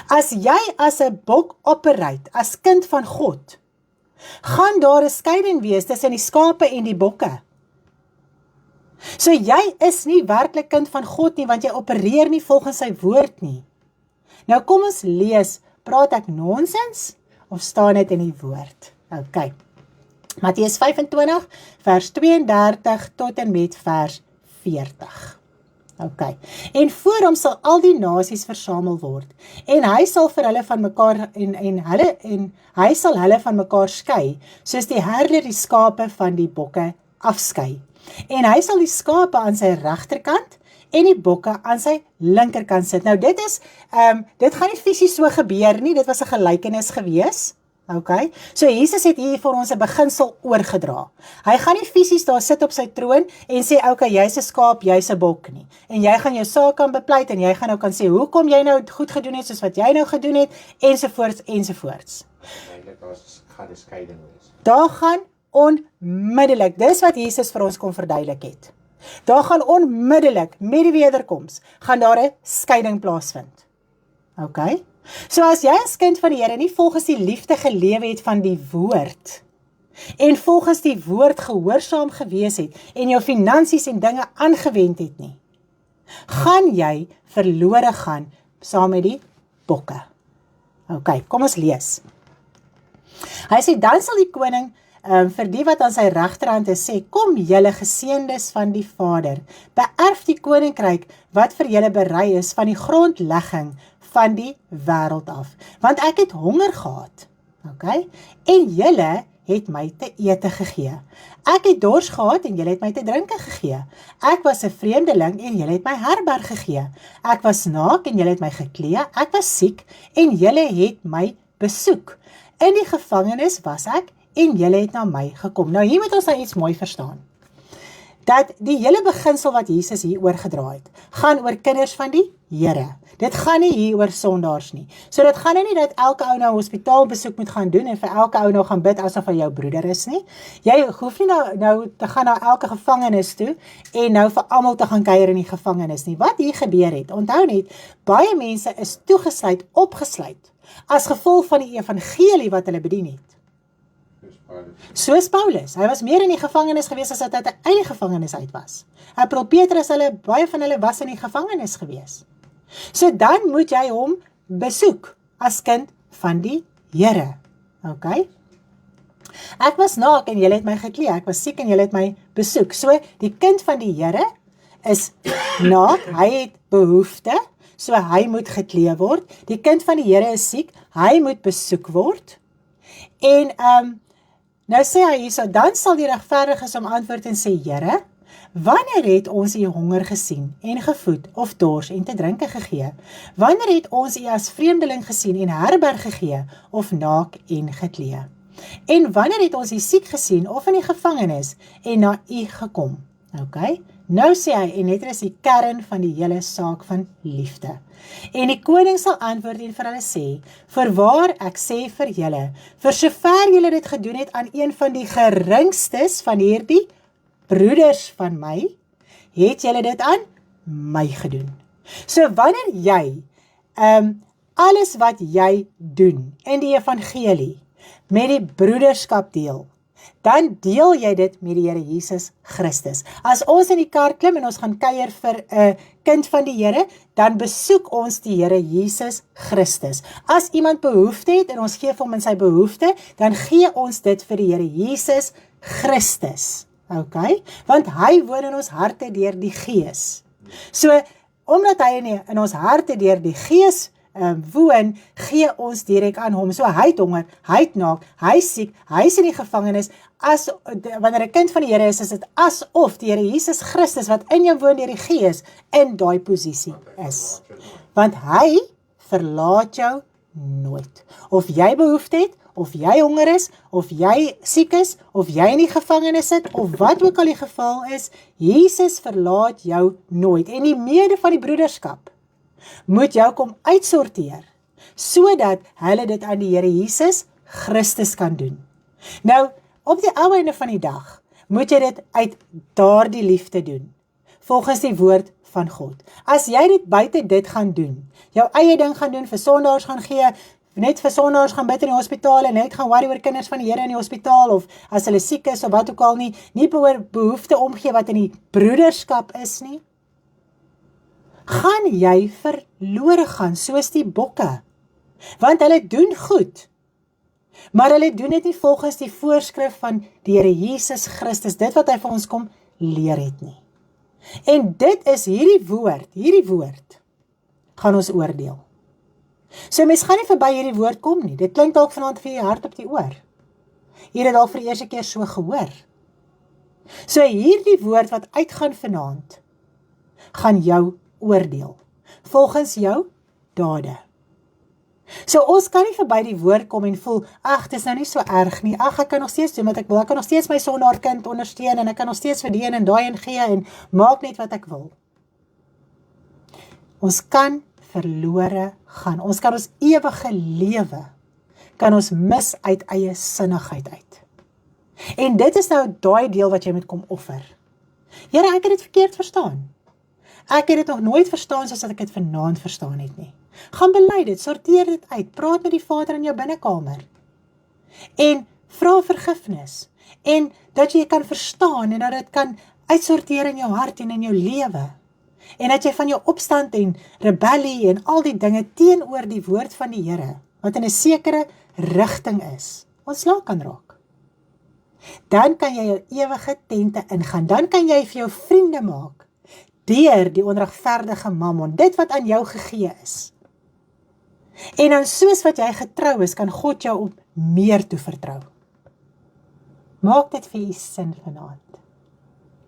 [SPEAKER 1] As jy as 'n bok operate, as kind van God, gaan daar 'n skeiding wees tussen die skape en die bokke. So jy is nie werklik kind van God nie, want jy opereer nie volgens sy woord nie. Nou kom ons lees, praat ek nonsens, of staan dit in die woord? OK. Matteus 25, vers 32 tot en met vers 40. OK. En voor hom sal al die nasies versamel word, en hy sal vir hulle van mekaar en hy sal hulle van mekaar skei, soos die herder die skape van die bokke afskei. En hy sal die skape aan sy regterkant en die bokke aan sy linkerkant sit. Nou dit gaan nie fisies so gebeur nie, dit was 'n gelykenis gewees. OK, so Jesus het hier vir ons 'n beginsel oorgedra. Hy gaan nie fisies daar sit op sy troon en sê, OK, jy's 'n skaap, jy's 'n bok nie. En jy gaan jou saak kan bepleit en jy gaan nou kan sê, hoekom jy nou goed gedoen het soos wat jy nou gedoen het, ensovoorts, ensovoorts.
[SPEAKER 3] Gaan 'n skeiding wees.
[SPEAKER 1] Daar gaan onmiddellik, dis wat Jesus vir ons kom verduidelik het. Daar gaan onmiddellik, met die wederkoms, gaan daar 'n skeiding plaasvind. OK? So as jy as kind van die Here nie volgens die liefde gelewe het van die woord, en volgens die woord gehoorsaam gewees het, en jou finansies en dinge aangewend het nie, gaan jy verlore gaan saam met die bokke. OK, kom ons lees. Hy sê, dan sal die koning vir die wat aan sy regterhand is sê, kom julle geseëndes van die Vader, beerf die koninkryk wat vir julle berei is van die grondlegging van die wêreld af, want ek het honger gehad, OK, en julle het my te ete gegee. Ek het dors gehad en julle het my te drinke gegee. Ek was 'n vreemdeling en julle het my herberg gegee. Ek was naak en julle het my geklee. Ek was siek en julle het my besoek. In die gevangenis was ek en julle het na my gekom. Nou hier moet ons nou iets mooi verstaan. Dat die hele beginsel wat Jesus hier oorgedra het, gaan oor kinders van die Here. Dit gaan nie hier oor sondaars nie. So dit gaan nie dat elke ou nou hospitaalbesoek moet gaan doen en vir elke ou nou gaan bid asof hy jou broeder is nie. Jy hoef nie nou te gaan na elke gevangenis toe en nou vir almal te gaan kuier in die gevangenis nie. Wat hier gebeur het, onthou net, baie mense is toegesluit, opgesluit, as gevolg van die evangelie wat hulle bedien het. Soos Paulus, hy was meer in die gevangenis gewees as dat hy uit 'n eie gevangenis uit was. Petrus, baie van hulle was in die gevangenis gewees. So dan moet jy hom besoek as kind van die Here. OK? Ek was naak en julle het my geklee, ek was siek en julle het my besoek. So die kind van die Here is naak, hy het behoefte, so hy moet geklee word. Die kind van die Here is siek, hy moet besoek word. En nou sê hy hierso, dan sal die regverdiges hom antwoord en sê, Here, wanneer het ons u honger gesien en gevoed of dors en te drinke gegee? Wanneer het ons u as vreemdeling gesien en herberg gegee of naak en geklee? En wanneer het ons u siek gesien of in die gevangenis en na u gekom? OK? Nou sê hy, en dit is die kern van die hele saak van liefde. En die koning sal antwoord en vir hulle sê, voorwaar ek sê vir julle, vir sover julle dit gedoen het aan een van die geringstes van hierdie broeders van my, het julle dit aan my gedoen. So wanneer jy alles wat jy doen in die evangelie met die broederskap deel, dan deel jy dit met die Here Jesus Christus. As ons in die kar klim en ons gaan kuier vir 'n kind van die Here, dan besoek ons die Here Jesus Christus. As iemand behoefte het en ons gee vir hom in sy behoefte, dan gee ons dit vir die Here Jesus Christus. Okay? Want hy woon in ons harte deur die Gees. So, omdat hy in ons harte deur die Gees woon, gee ons direk aan hom. So hy het honger, hy het naak, hy is siek, hy is in die gevangenis. Wanneer 'n kind van die Here is dit asof die Here Jesus Christus wat in jou woon deur die Gees in daai posisie is. Want hy verlaat jou nooit. Of jy behoefte het, of jy honger is, of jy siek is, of jy in die gevangenis sit, of wat ook al die geval is, Jesus verlaat jou nooit. En die meede van die broederskap moet jou kom uitsorteer, sodat hulle dit aan die Here Jesus Christus kan doen. Nou, op die ou einde van die dag, moet jy dit uit daardie liefde doen, volgens die woord van God. As jy dit buite dit gaan doen, jou eie ding gaan doen, vir sondaars gaan gee, net vir sondaars gaan bid in die hospitaal, en net gaan worry oor kinders van die Here in die hospitaal, of as hulle siek is, of wat ook al nie behoefte omgee wat in die broederskap is nie, gaan jy verlore gaan, soos die bokke. Want hulle doen goed, maar hulle doen dit nie volgens die voorskrif van die Here Jesus Christus, dit wat hy vir ons kom leer het nie. En dit is hierdie woord, gaan ons oordeel. So mens gaan nie verby hierdie woord kom nie, dit klink dalk vanaand vir jou hart op die oor. Jy het dit al vir die eerste keer so gehoor. So hierdie woord wat uitgaan vanaand, gaan jou oordeel, volgens jou dade. So ons kan nie verby die woord kom en voel, ag, dis nou nie so erg nie, ag, ek kan nog steeds doen wat ek wil, ek kan nog steeds my sondaarkind ondersteun, en ek kan nog steeds verdien en daai en gee, en maak net wat ek wil. Ons kan verlore gaan, ons kan ons ewige lewe, kan ons mis uit eie sinnigheid uit. En dit is nou daai deel wat jy moet kom offer. Here, ek het dit verkeerd verstaan. Ek het dit nog nooit verstaan soos dat ek dit vanaand verstaan het nie. Gaan bely dit, sorteer dit uit, praat met die Vader in jou binnekamer. En vra vergifnis. En dat jy kan verstaan en dat dit kan uitsorteer in jou hart en in jou lewe. En dat jy van jou opstand en rebellie en al die dinge teenoor die woord van die Here, wat in 'n sekere rigting is, ontslae kan raak. Dan kan jy jou ewige tente ingaan, dan kan jy vir jou vriende maak, deur die onregverdige mammon, dit wat aan jou gegee is. En dan soos wat jy getrou is, kan God jou op meer toe vertrou. Maak dit vir u sin vanaand.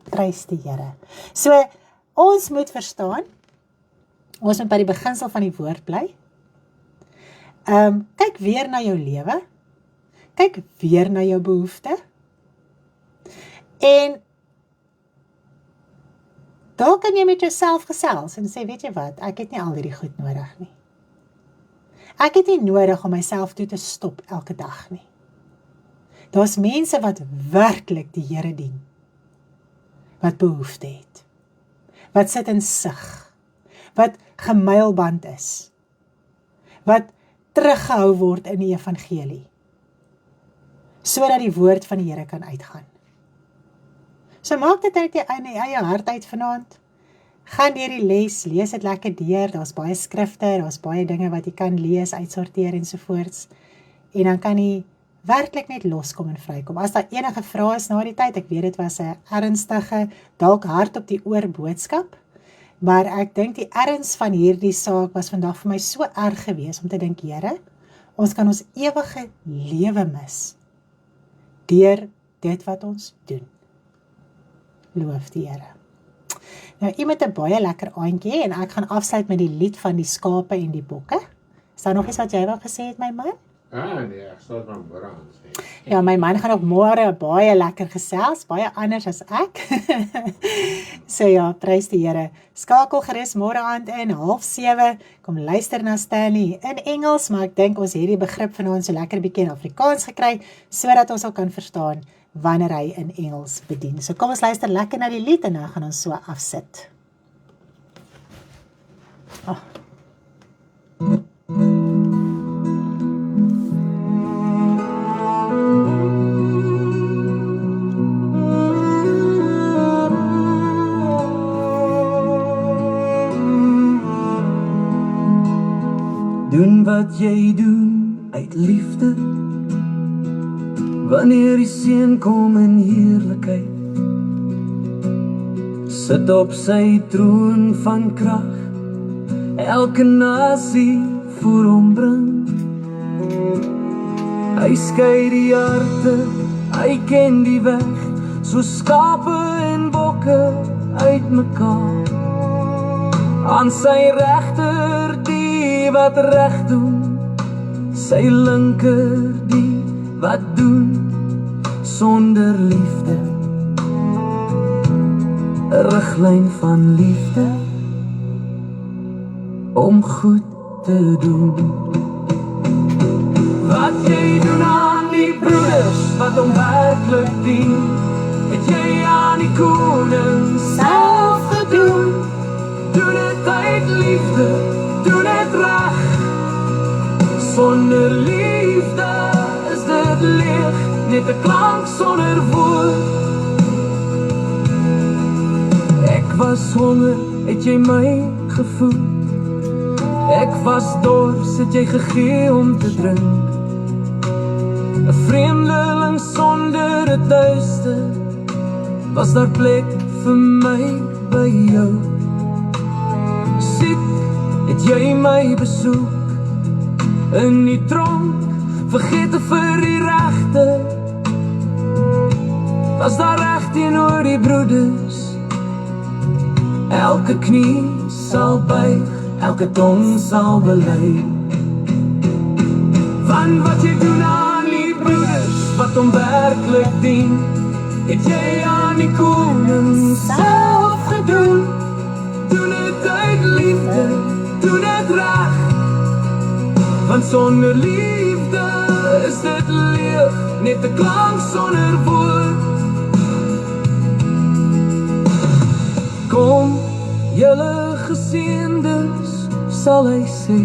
[SPEAKER 1] Prys die Here. So, ons moet verstaan, ons moet by die beginsel van die woord bly. Kyk weer na jou lewe, kyk weer na jou behoefte, en daar kan jy met jouself gesels en sê, weet jy wat, ek het nie al hierdie goed nodig nie. Ek het nie nodig om myself toe te stop elke dag nie. Daar's mense wat werklik die Here dien, wat behoefte het, wat sit in sig, wat gemylband is, wat teruggehou word in die evangelie, sodat die woord van die Here kan uitgaan. So maak dit uit in die eie hart uit vanaand. Gaan deur die les, lees dit lekker deur, daar's baie skrifte, daar's baie dinge wat jy kan lees, uitsorteer ensovoorts. En dan kan jy werklik net loskom en vrykom. As daar enige vrae is na die tyd, ek weet dit was 'n ernstige, dalk hard op die oor boodskap, maar ek dink die erns van hierdie saak was vandag vir my so erg gewees om te dink, Here, ons kan ons ewige lewe mis deur dit wat ons doen. Loof die Here. Nou, jy met 'n baie lekker aandjie en ek gaan afsluit met die lied van die skape en die bokke. Is daar nog iets wat jy wou gesê het, my man?
[SPEAKER 3] Nee, ek sal van môre aan sê.
[SPEAKER 1] Ja, my man gaan ook môre baie lekker gesels, baie anders as ek. So ja, prys die Here. Skakel gerus môre aand in 6:30. Kom luister na Stanley in Engels, maar ek dink ons het die begrip van ons so lekker bietjie in Afrikaans gekry, sodat ons ook kan verstaan wanneer hy in Engels bedien. So kom ons luister lekker na die lied en dan gaan ons so afsit.
[SPEAKER 2] wat jy doen uit liefde. Wanneer die seun kom in heerlikheid, sit op sy troon van krag, elke nasie voor hom bring. Hy skei die harte, hy ken die weg, so skape en bokke uit mekaar. Aan sy regter die wat reg doen, sy linker die wat doen sonder liefde. 'n riglyn van liefde om goed te doen. Wat jy doen aan die broeders wat hom werklik dien, het jy aan die koning self gedoen. Doen het uit liefde, doen het reg. Sonder liefde is dit leeg, net 'n klank sonder woord. Ek was honger, het jy my gevoed. Ek was dors, het jy gegee om te drink. 'n vreemdeling sonder 'n tuiste, was daar plek vir my by jou. Siek, het jy my besoek. In die tronk, vergeet vir die regte, was daar reg teenoor die broeders. Elke knie sal buig, elke tong sal bely. Van wat jy doen aan die broeders wat hom werklik dien, het jy aan die koning self gedoen. Doen het uit liefde, doen het reg. Want sonder liefde is dit leeg, net 'n klank sonder woord. Kom, julle geseëndes, sal hy sê.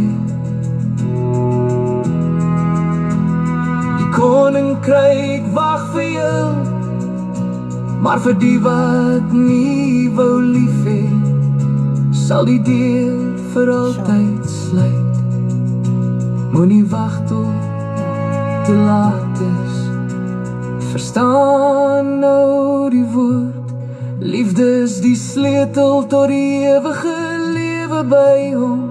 [SPEAKER 2] Die koninkryk wag vir jou, maar vir die wat nie wou lief hê, sal die deur vir altyd sluit. Moenie wag tot te laat is. Verstaan nou die woord. Liefde is die sleutel tot die ewige lewe by hom.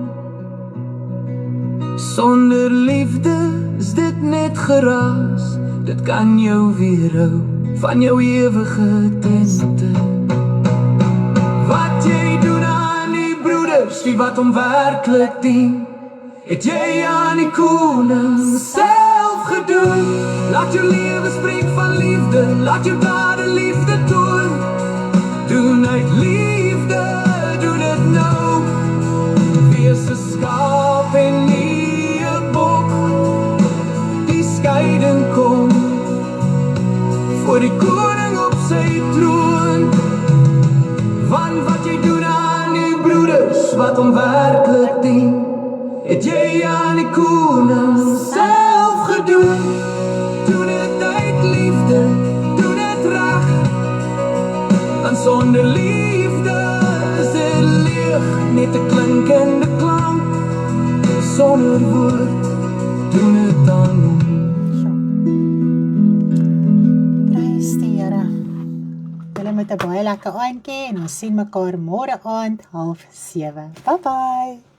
[SPEAKER 2] Sonder liefde is dit net geraas. Dit kan jou weerhou van jou ewige tente. Wat jy doen aan die broeders die wat hom werklik dien, het jy aan die koning self gedoen. Laat jou lewe spreek van liefde, laat jou dade liefde toon. Doen uit liefde, doen het nou. Wees 'n skaap en nie 'n bok. Die scheiding kom voor die koning op sy troon. Van wat jy doen aan die broeders wat hom werklik dien, het jy aan die koning self gedoen. Doen het uit liefde, doen het reg. Want sonder liefde is dit leeg, net 'n klinkende klank sonder woord. Doen het aan hom.
[SPEAKER 1] Prys die Here. Julle moet 'n baie lekker aandjie en ons sien mekaar môre aand 6:30. Bye bye.